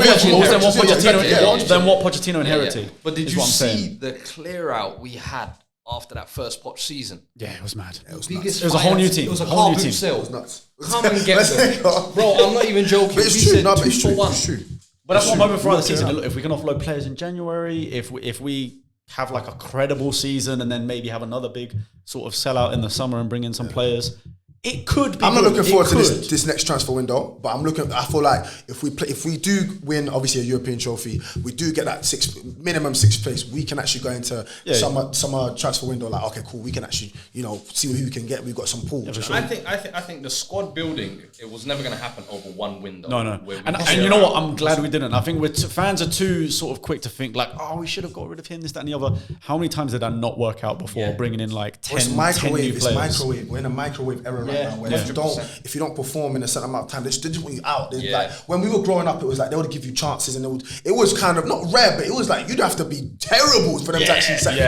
Than what Pochettino inherited. But did you see the clear out we had after that first Poch season? Yeah, it was mad. It was It was a whole new team. It was a whole car new team. boot sale. It was nuts. Come and get them. Bro, I'm not even joking. But it's We true. said No, but 2 it's for true. 1. It's true. But that's what I'm hoping for the season. Look, if we can offload players in January, if we have like a credible season and then maybe have another big sort of sellout in the summer and bring in some players, it could be. I'm not good. looking forward to It this next transfer window, but I feel like if we do win, obviously a European trophy, we do get that minimum 6th place. We can actually go into summer transfer window like, okay, cool. We can actually see who we can get. We've got some pool. I think the squad building, it was never going to happen over one window. No. And you know what? I'm glad we didn't. I think fans are too sort of quick to think like, oh, we should have got rid of him, this, that, and the other. How many times did that not work out before bringing in like 10 new players? It's microwave. We're in a microwave era right now. Where if you don't perform in a certain amount of time, they just want you out. Like when we were growing up, it was like they would give you chances, and it was kind of not rare, but it was like you'd have to be terrible for them to actually sack you. Do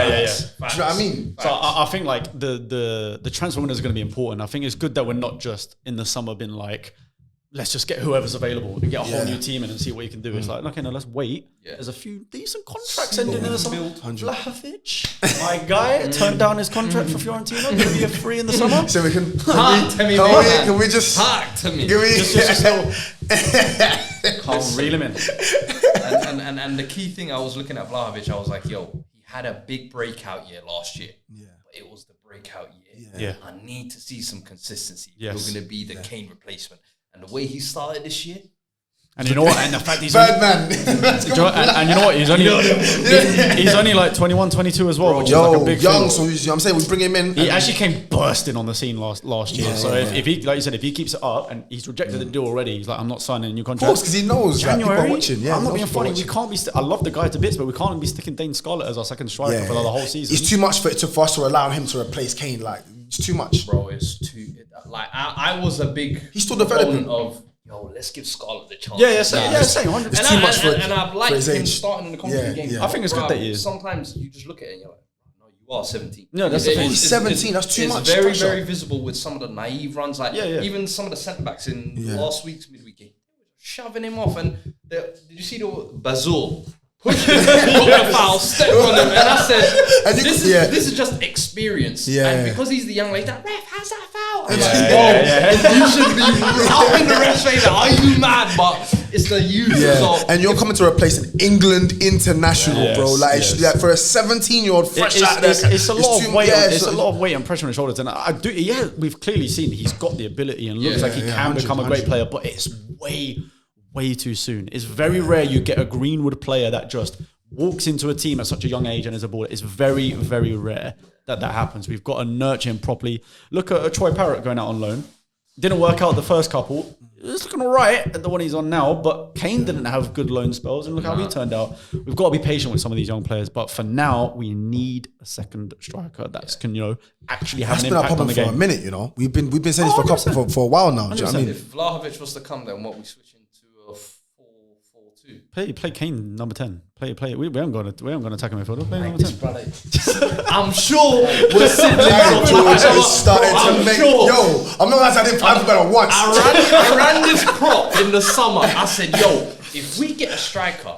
you know what I mean? So I think like the transfer window is going to be important. I think it's good that we're not just in the summer been like, let's just get whoever's available and get a whole new team in and see what you can do. It's like, okay, no, let's wait. There's a few decent contracts ending in the summer. Vlahovic, my guy, turned down his contract for Fiorentina. Going to be a free in the summer. So we can. Can we just talk to me? Can't reel him in. And the key thing, I was looking at Vlahovic, I was like, yo, he had a big breakout year last year. Yeah. But it was the breakout year. Yeah. I need to see some consistency. Yes. You're going to be the Kane replacement. And the way he started this year. And you know what? And the fact he's bad man. and you know what? He's only like 21, 22 as well, which is like a big young. thing. So I'm saying we bring him in. He actually came bursting on the scene last year. If he, like you said, if he keeps it up and he's rejected the deal already, he's like, I'm not signing a new contract. Of course, because he knows January. People are watching. Yeah, I'm not being funny. We can't be. I love the guy to bits, but we can't be sticking Dane Scarlett as our second striker for the whole season. It's too much for us to allow him to replace Kane. Like it's too much, bro. It's too. Like I was a big. He's still developing. Yo, let's give Scarlett the chance. Same. It's too much for and I've liked his him age. starting in the competitive game. I think it's good that he is. Sometimes you just look at it and you're like, no, you are 17. Yeah, that's the thing. He's 17. That's too much. It's very visible with some of the naive runs. Like even some of the centre backs in last week's midweek game, shoving him off. And did you see the Bazul? Pushed him, got a foul, stepped on him, and I said, "This is just experience." And because he's the young lady, like, ref, how's that foul? I'm like, you should be up in the ref's face. Are you mad? But it's the users of. And you're coming to replace an England international, bro. Like for a 17-year-old fresh out there, it's a lot of weight. It's a lot of weight and pressure on his shoulders. And I do. Yeah, we've clearly seen he's got the ability and looks like he can become a great player. But it's way too soon. It's very rare you get a Greenwood player that just walks into a team at such a young age and is a baller. It's very, very rare that happens. We've got to nurture him properly. Look at Troy Parrott going out on loan. Didn't work out the first couple. It's looking all right at the one he's on now, but Kane didn't have good loan spells, and look how he turned out. We've got to be patient with some of these young players, but for now, we need a second striker that can, actually have an impact on the game. For a minute, we've been saying this for a while now. Do you know what I mean? If Vlahovic was to come, then what we switch into a 4-4-2. Play Kane number 10. Play. We haven't got to attack him midfielder. Play number 10. I'm sure we're sitting I'm not gonna say I didn't play for once. I ran this prop in the summer. I said, if we get a striker,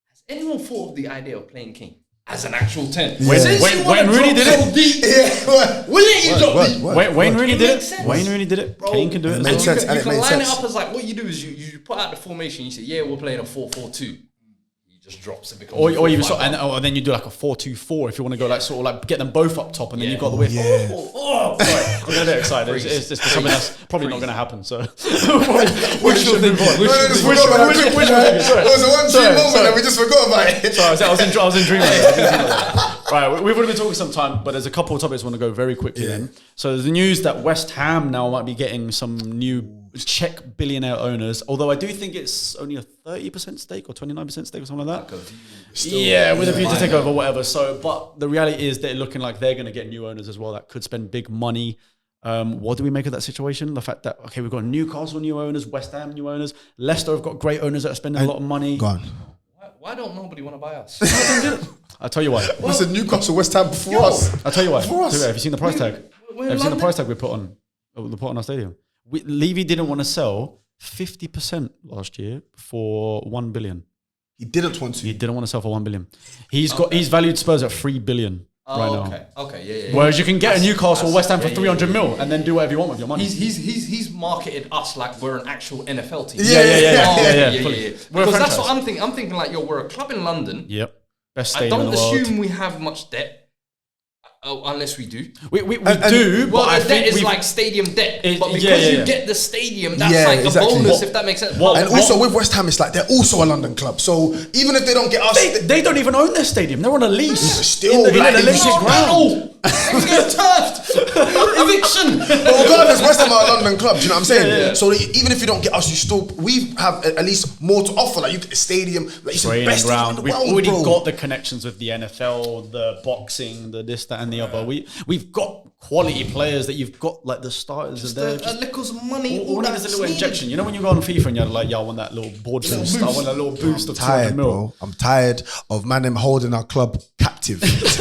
has anyone thought of the idea of playing Kane as an actual 10? Wayne Rooney did it. We'll let you drop deep. Wayne Rooney did it. Wayne Rooney did it. Kane can do it. It makes sense. You can line it up as like, what you do is you put out the formation. You say, we're playing a 4-4-2. Just drops it. Or and then you do like a 4-2-4 if you want to go like sort of like get them both up top and then you've got the width. Sorry, I'm getting a bit excited. It's just something that's probably not going to happen. So we should move on. It was a one-two moment and we just forgot about it. Sorry, I was in dreamland. Right, we've already been talking some time, but there's a couple of topics I want to go very quickly in. So there's the news that West Ham now might be getting some new Czech billionaire owners. Although I do think it's only a 30% stake or 29% stake or something like that. With a view to take over, whatever. So, but the reality is they're looking like they're going to get new owners as well that could spend big money. What do we make of that situation? The fact that, okay, we've got Newcastle new owners, West Ham new owners, Leicester have got great owners that are spending a lot of money. Go on. Why don't nobody want to buy us? I'll tell you why. I said Newcastle, West Ham before us. I'll tell you why. Before us. Have you seen the price tag? We're Have you seen the London. price tag we put on our stadium? Levy didn't want to sell 50% last year for 1 billion. He didn't want to. He didn't want to sell for 1 billion. He's valued Spurs at 3 billion right now. Okay, Whereas you can get a Newcastle, West Ham for 300 mil and then do whatever you want with your money. He's marketed us like we're an actual NFL team. Yeah. Because that's what I'm thinking. I'm thinking like, we're a club in London. Yep. Best I stadium in don't the world. assume we have much debt. Unless we do. We do, Well, but I the debt think is like stadium debt. But because you get the stadium, that's Yeah, like exactly. a bonus, if that makes sense. And also with West Ham, it's like they're also a London club. So even if they don't get us, they don't even own their stadium. They're on a lease. Still, in like, an Olympic ground. We get turfed. Eviction. But regardless, West Ham are a London club. Do you know what I'm saying? So even if you don't get us, we have at least more to offer. Like you get a stadium, like you said, Training best stadium in ground. the We've world, already bro. got the connections with the NFL, the boxing, the this, that, and the other. We've got quality players that you've got, like the starters are there. A little money. All that is a little injection. You know when you go on FIFA and you're like, I want that little board boost. I want that little boost of 200 Tired, mil. bro. I'm tired of them holding our club captive. Release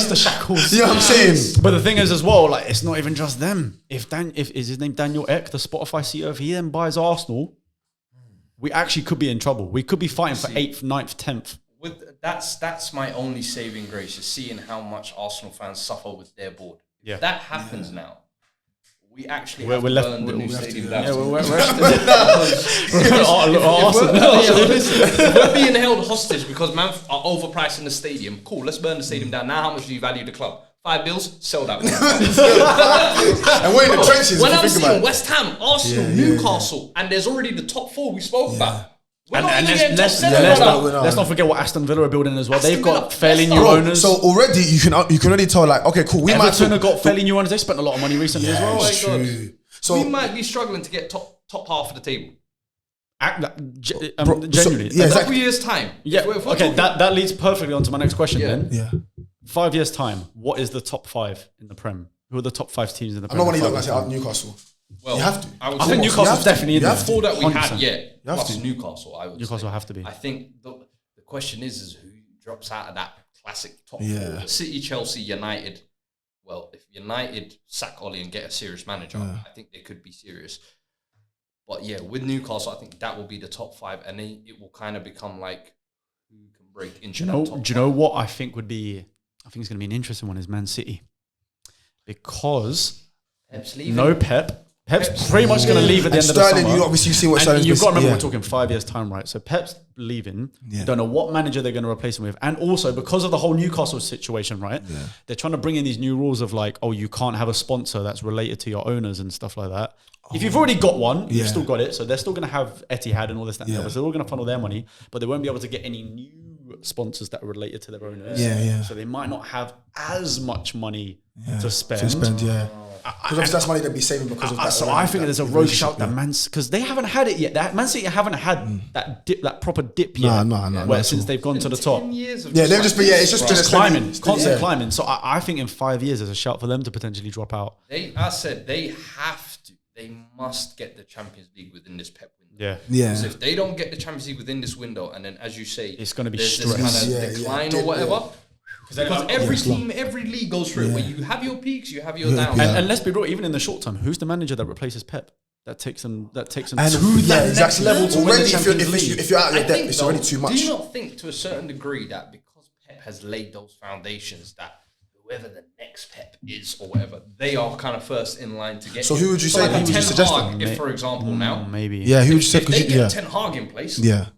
the shackles. You know what I'm saying? But the thing is as well, like it's not even just them. If is his name Daniel Ek, the Spotify CEO, if he then buys Arsenal, we actually could be in trouble. We could be fighting for 8th, 9th, 10th. That's my only saving grace, is seeing how much Arsenal fans suffer with their board. Yeah. If that happens now, we actually We're have to left- burn the we- new we have stadium to- down. yeah, we're If we're being held hostage because man are overpricing the stadium, cool, let's burn the stadium down. Now how much do you value the club? 5 bills, sell that. And we're in the trenches. When if I'm you think about seeing it. West Ham, Arsenal, Newcastle, and there's already the top 4 we spoke about. We're not And even getting top let's 7 right now. let's not forget what Aston Villa are building as well. Aston They've got Villa, fairly Leicester. new Bro, owners. so already you can already tell, like, okay, cool. We might Everton have got fairly new owners. They spent a lot of money recently as well. it's Oh my true. God. So We might be struggling to get top half of the table. Bro, Genuinely. yeah, A exactly. couple years time. Yeah. If we're Okay. talking- That leads perfectly onto my next question. Then yeah. 5 years time, what is the top 5 in the Prem? Who are the top 5 teams in the I'm Prem? not one of in you 5 that years' say time? Newcastle. Well, You have to. I would I say think You Newcastle's have to. definitely in You there. have to. four that we 100%. had, yeah. You have Plus to. Newcastle, I would Newcastle say. have to be. I think the question is who drops out of that classic top Yeah. 4. City, Chelsea, United. Well, if United sack Ollie and get a serious manager, I think they could be serious. But yeah, with Newcastle, I think that will be the top 5, and then it will kind of become like who can break into that top Do you know what I think would be? I think it's going to be an interesting one. Is Man City, because Pep's leaving. no Pep. Pep's pretty much going to leave at the And end of the Sterling, summer. you obviously see what And Sterling's you've got to remember yeah. we're talking 5 years time, right? So Pep's leaving. Yeah. You don't know what manager they're going to replace him with, and also because of the whole Newcastle situation, right? Yeah. They're trying to bring in these new rules of like, oh, you can't have a sponsor that's related to your owners and stuff like that. If you've already got one, you've still got it. So they're still going to have Etihad and all this. That, and the other. So they're all going to funnel their money, but they won't be able to get any new sponsors that are related to their owners. Yeah. So they might not have as much money to spend. Because obviously that's money they'd be saving because of that. So I think there's a rogue shout that because they haven't had it yet. Man City haven't had that dip, that proper dip yet. No, since they've gone to the top. 10 years of Yeah, they've just been, it's just been Just a climbing, steady- constant climbing. So I think in 5 years there's a shout for them to potentially drop out. They must get the Champions League within this Pep window. Yeah. Because if they don't get the Champions League within this window, and then as you say, It's gonna be there's this stress. kind of decline or whatever. Because every team, every league goes through it. Where you have your peaks, you have your downs. And let's be real, even in the short term, who's the manager that replaces Pep? That takes them And to that next level to win the already, Champions League. if you're out of your I depth, think, it's though, already too much. Do you not think to a certain degree that because Pep has laid those foundations, that whoever the next Pep is or whatever, they are kind of first in line to get So him? who would you say- like who a would you Ten suggest Hag, then? if for example now, Maybe. Yeah, who would you say? if they get Yeah. Ten Hag in place, Yeah.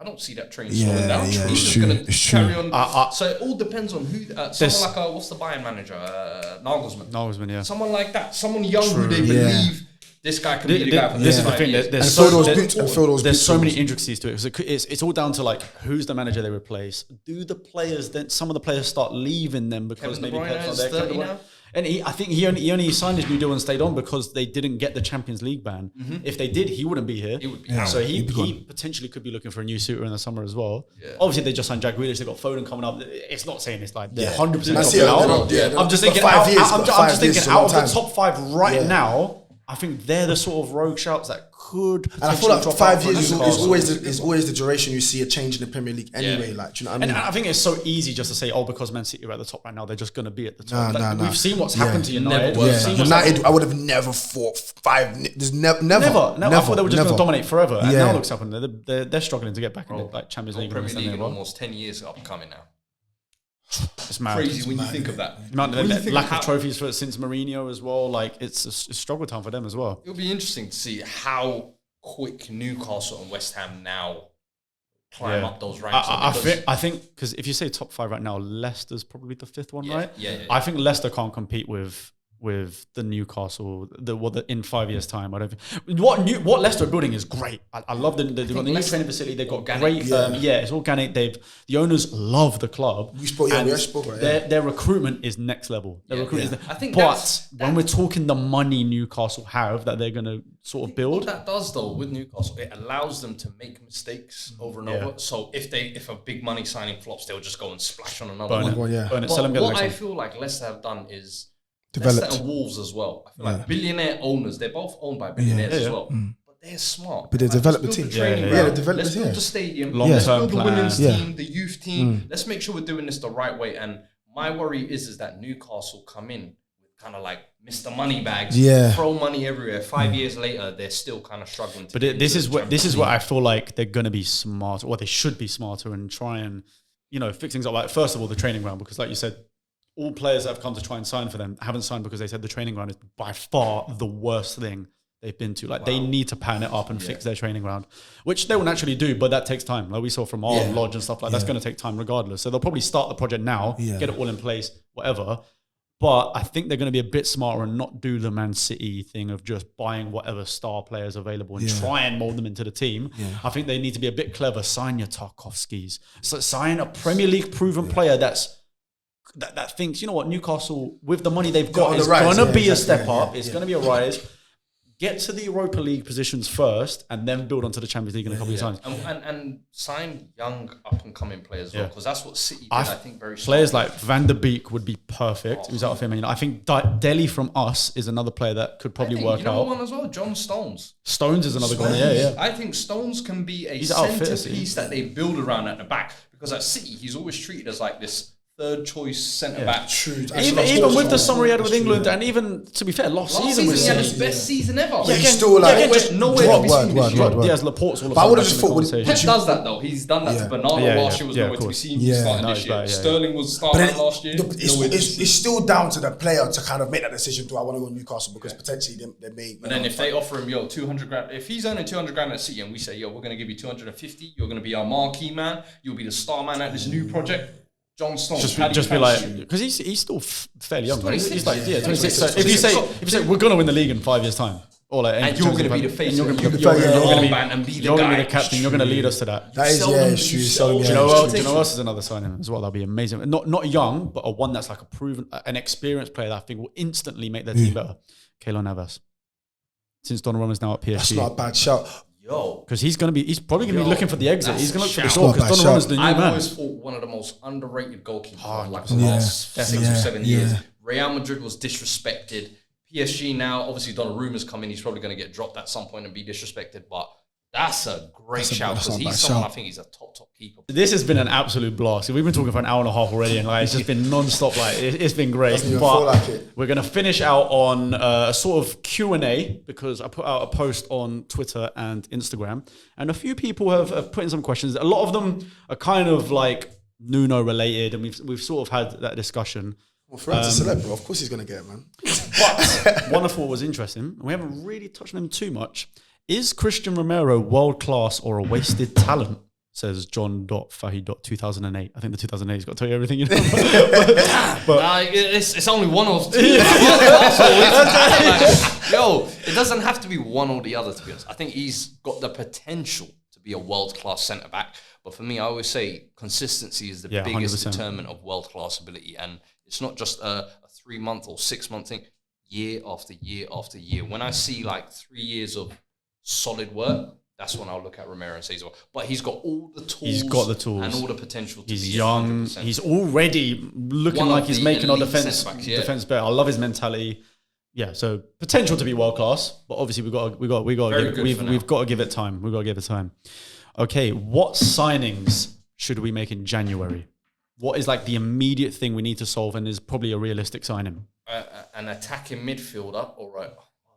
I don't see that train slowing down. yeah, He's it's just true, going to it's true. carry on. So it all depends on who. Someone like what's the Bayern manager? Nagelsmann. Yeah. Someone like that. Someone young who they believe this guy can be the guy for This is the the thing. And fill those boots and fill those There's boots. so many intricacies to it. 'Cause it's all down to like who's the manager they replace. Do the players then? Some of the players start leaving them because Kevin De maybe Bruyne Pep's not is there. 30 Kevin De Bruyne- now? And I think he only signed his new deal and stayed on because they didn't get the Champions League ban. If they did, he wouldn't be here. He would be so he potentially could be looking for a new suitor in the summer as well. Yeah. Obviously, they just signed Jack Grealish. They got Foden coming up. It's not saying it's like they're 100% out. I'm just thinking out of the top 5 right now. I think they're the sort of rogue shouts that could. And I feel like 5 years is always the duration you see a change in the Premier League anyway. Like, do you know what I mean? And I think it's so easy just to say, because Man City are at the top right now, they're just going to be at the top. We've seen what's happened to United. United, I would have never thought 5. There's never. I thought they were just going to dominate forever. And now look what's happened. They're struggling to get back in the Champions League. Premier League in almost 10 years upcoming now. It's mad. Crazy when you think of that. Lack of trophies since Mourinho as well. Like it's a struggle time for them as well. It'll be interesting to see how quick Newcastle and West Ham now climb up those ranks. I think because if you say top 5 right now, Leicester's probably the 5th one, right? Yeah. I think Leicester can't compete with the Newcastle in 5 years' time. I don't think what Leicester are building is great. I love they've got the new training facility. They've got organic, great. It's organic. The owners love the club. We spoke right? Their recruitment is next level. I think when we're talking the money Newcastle have that they're going to sort of build, what that does though with Newcastle, it allows them to make mistakes over and over. So if a big money signing flops, they'll just go and splash on another one. Burn it. But what I feel like Leicester have done is Leicester and Wolves as well. I feel like billionaire owners, they're both owned by billionaires as well. But they're smart. But they develop the team. Let's build the stadium. Let's build the women's team, the youth team. Let's make sure we're doing this the right way. And my worry is that Newcastle come in with kind of like Mr. Moneybags, throw money everywhere. 5 years later, they're still kind of struggling. But this is what I feel like they're going to be smarter, or they should be smarter, and try and fix things up. Like first of all, the training ground, because like you said, all players that have come to try and sign for them haven't signed because they said the training ground is by far the worst thing they've been to. Like they need to pan it up and fix their training ground, which they will naturally do, but that takes time. Like we saw from our lodge and stuff like that's going to take time regardless. So they'll probably start the project now, get it all in place, whatever. But I think they're going to be a bit smarter and not do the Man City thing of just buying whatever star players available and try and mold them into the team. I think they need to be a bit clever. Sign your Tarkovskis. So sign a Premier League proven player that thinks, you know what, Newcastle, with the money they've got, is going to be a step up. It's going to be a rise. Get to the Europa League positions first and then build onto the Champions League in a couple of times. And sign young up-and-coming players as well, because that's what City did, I think, very strong. Players like Van der Beek would be perfect. Who's out of him. I think Delhi from us is another player that could probably work out. One as well, John Stones. Stones is another guy, yeah. I think Stones can be a centerpiece that they build around at the back, because at City, he's always treated as like this third choice centre back. True. Even with the summer he had with England, and even to be fair, last season he had his best season ever. Yeah, he's still like nowhere to be seen. Yes, Laporte's all of I would have just thought Pep does that though. He's done that to Bernardo last year. Was nowhere to be seen. He's starting this year. Sterling was starting last year. It's still down to the player to kind of make that decision. Do I want to go to Newcastle, because potentially they may. But then if they offer him 200 grand, if he's earning 200 grand at City and we say we're going to give you 250, you're going to be our marquee man. You'll be the star man at this new project. John Stones, just be like, because he's still fairly young. He's like 26. So if you say we're gonna win the league in 5 years' time, or like, and you're gonna be the face, you're gonna be the captain, you're gonna lead us to that. That is true. Do you know what else is another signing as well? That'll be amazing. Not young, but a one that's like a proven, an experienced player that I think will instantly make their team better. Keylor Navas. Since Donnarumma's now at PSG, that's not a bad shout. Because he's probably gonna be looking for the exit. He's gonna look for the door because Donnarumma's the new man. I've always thought one of the most underrated goalkeepers of the last 6 or 7 years. Real Madrid was disrespected. PSG now, obviously Donnarumma's come in. He's probably going to get dropped at some point and be disrespected. But that's a great shout, because he's someone I think he's a top keeper. This has been an absolute blast. We've been talking for an hour and a half already, and it's just been non-stop. It's been great. But we're going to finish out on a sort of Q&A, because I put out a post on Twitter and Instagram, and a few people have put in some questions. A lot of them are kind of like Nuno related, and we've sort of had that discussion. Well, Fred's a celeb, bro. Of course he's going to get it, man. But one I thought was interesting, and we haven't really touched on him too much. Is Christian Romero world-class or a wasted talent? Says John.Fahy.2008. I think the 2008's got to tell you everything you know. but it's only one of two. It doesn't have to be one or the other, to be honest. I think he's got the potential to be a world-class centre-back, But for me, I always say consistency is the biggest determinant of world-class ability. And it's not just a 3-month or 6-month thing, year after year after year. When I see like 3 years of solid work, that's when I'll look at Romero and say, but he's got all the tools. He's got the tools and all the potential. He's young. 100%. He's already looking like he's making our defense better. I love his mentality. Yeah, so potential to be world class, but obviously we've got to give it time. We've got to give it time. Okay, what signings should we make in January? What is like the immediate thing we need to solve, and is probably a realistic signing? An attacking midfielder, or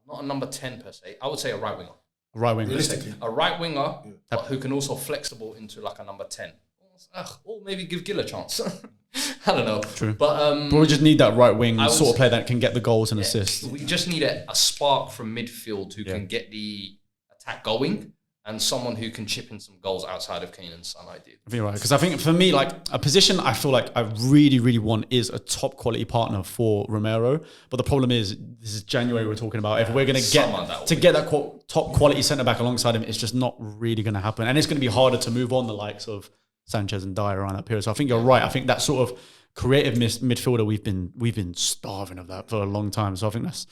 not a number 10 per se. I would say a right winger. Right winger. Realistically. A right winger, but who can also flexible into like a number 10. Or maybe give Gil a chance. I don't know. True. But we just need that right wing sort of player that can get the goals and assists. We just need a spark from midfield who can get the attack going, and someone who can chip in some goals outside of Kane and Son, ideally. I think you're right. Because I think for me, like a position I feel like I really, really want is a top quality partner for Romero. But the problem is, this is January we're talking about. If we're going to get that top quality centre back alongside him, it's just not really going to happen. And it's going to be harder to move on the likes of Sanchez and Dyer around that period. So I think you're right. I think that sort of creative midfielder, we've been starving of that for a long time. So I think that's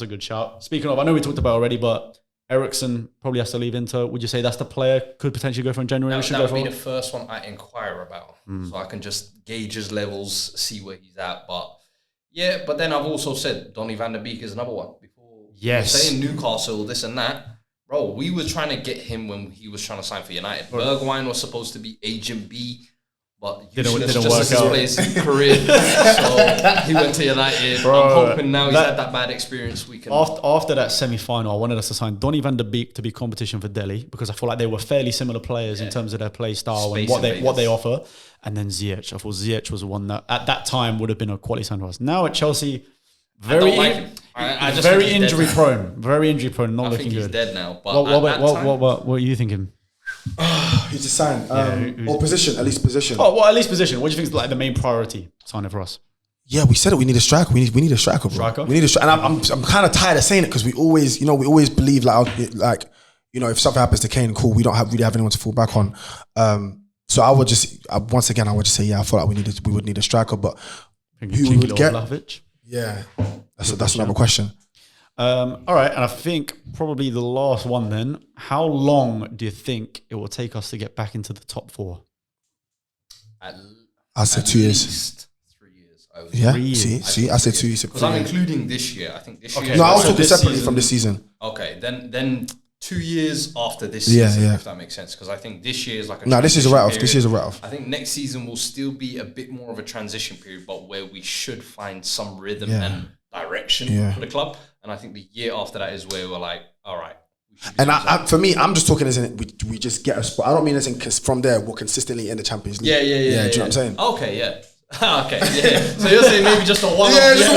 a good shout. Speaking of, I know we talked about it already, but Eriksen probably has to leave Inter. Would you say that's the player could potentially go from January? That would be the first one I inquire about. So I can just gauge his levels, see where he's at. But then I've also said Donny van der Beek is another one. Before saying Newcastle, this and that. Bro, we were trying to get him when he was trying to sign for United. Bergwijn was supposed to be Agent B, but didn't work out. His career. So he went to United. Bro, I'm hoping now he's had that bad experience. We can after that semi-final, I wanted us to sign Donny van der Beek to be competition for Delhi, because I feel like they were fairly similar players in terms of their play style and what they offer. And then Ziyech. I thought Ziyech was the one that at that time would have been a quality sign for us. Now at Chelsea, very injury prone. Very injury prone. Not looking good. He's dead now. But what are you thinking? He's a sign. Or position, at least position. At least position. What do you think is like the main priority signing for us? Yeah, we said it. We need a striker. We need a striker, bro. We need a striker. And I'm kind of tired of saying it, because we always believe like if something happens to Kane, cool, we don't really have anyone to fall back on. So I would just say, I feel like we would need a striker, but who we would get? Vlahovic? Yeah, that's another question. All right, and I think probably the last one then. How long do you think it will take us to get back into the top 4? I said 2 years. At least 3 years. Yeah, 3 years. See, I said 2 years. Because I'm including this year. I think this year. No, I was talking separately from this season. Okay, then 2 years after this season, if that makes sense. Because I think this year is like this is a write-off. This is a write-off. I think next season will still be a bit more of a transition period, but where we should find some rhythm and direction for the club. And I think the year after that is where we're like, all right. And for me, I'm just talking as in we just get a spot. I don't mean as in from there we're consistently in the Champions League. Yeah. Do you know what I'm saying? Okay, yeah. Okay, yeah. So you're saying maybe just a one-off? Yeah, just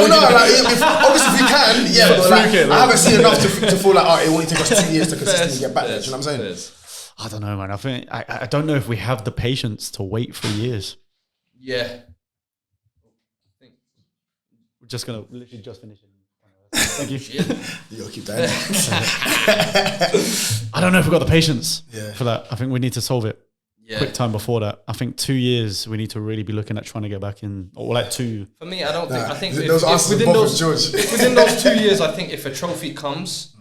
obviously if we can, but I haven't seen enough to feel like it will only take us 2 years to consistently get back there. Do you know what I'm saying? I don't know, man. I think I don't know if we have the patience to wait for years. Yeah. We're just gonna literally just finish it. Thank you. You gotta keep that. I don't know if we've got the patience for that. I think we need to solve it quick time before that. I think 2 years we need to really be looking at trying to get back in, or like 2. For me, I don't think. I think within those 2 years, I think if a trophy comes,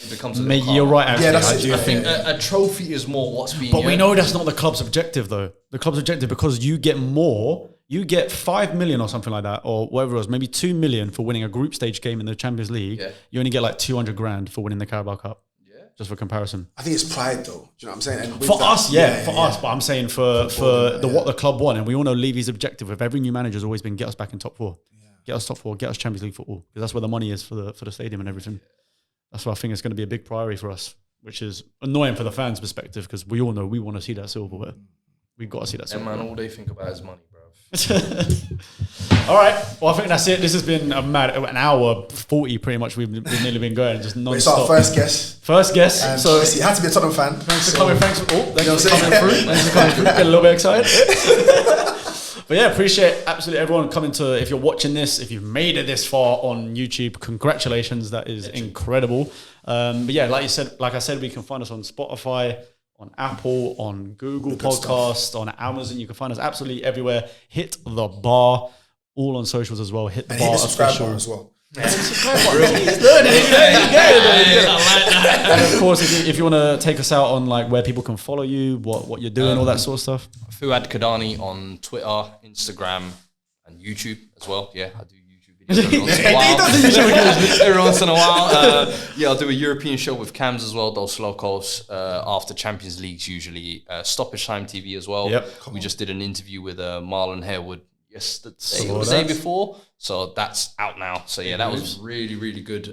it becomes a little you're right. Actually, I think a trophy is more what's being. But we know that's not the club's objective, though. The club's objective, because you get more. You get 5 million or something like that, or whatever it was, maybe 2 million for winning a group stage game in the Champions League. Yeah. You only get like 200 grand for winning the Carabao Cup. Yeah. Just for comparison. I think it's pride, though. Do you know what I'm saying? And for us, us. But I'm saying for what the club won, and we all know Levy's objective with every new manager has always been get us back in top 4, get us top 4, get us Champions League football, because that's where the money is for the stadium and everything. That's why I think it's going to be a big priority for us, which is annoying for the fans' perspective, because we all know we want to see that silverware. We've got to see that silverware. And man, all they think about is money, bro. All right. Well, I think that's it. This has been an hour 40 pretty much. We've nearly been going just non-stop. It's our first guest. So it had to be a Tottenham fan. Thanks for coming. Thanks for coming through. Get a little bit excited. But yeah, appreciate absolutely everyone coming to. If you're watching this, if you've made it this far on YouTube, congratulations. That is incredible. But yeah, like I said, we can find us on Spotify, on Apple, on Google Podcast, on Amazon. You can find us absolutely everywhere. Hit the bar, all on socials as well. Hit the And bar hit the subscribe official. bar as well. And of course, if you want to take us out on like where people can follow you, what you're doing, all that sort of stuff. Fuad Cadani on Twitter, Instagram, and YouTube as well. Yeah, I do YouTube videos every once in a while. I'll do a European show with Cams as well, Dos Locos, after Champions Leagues usually. Stoppage Time TV as well. Yep. We just did an interview with Marlon Harewood yesterday or the day before. So that's out now. So yeah, that was really, really good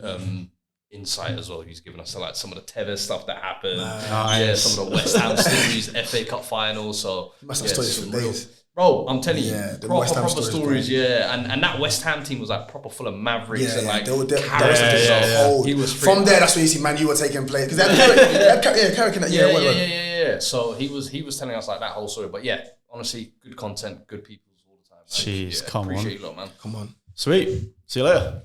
insight as well. He's given us like some of the Tevez stuff that happened. Yeah, some of the West Ham stories, FA Cup finals. So You must have stories for days. Bro, I'm telling you, the West Ham proper stories, yeah. And that West Ham team was like proper full of mavericks and like characters. He was from there. That's where you see Man Utd taking place because yeah. So he was telling us like that whole story. But yeah, honestly, good content, good people all the time. Jeez, come on. Appreciate you lot, man. Come on. Sweet. See you later.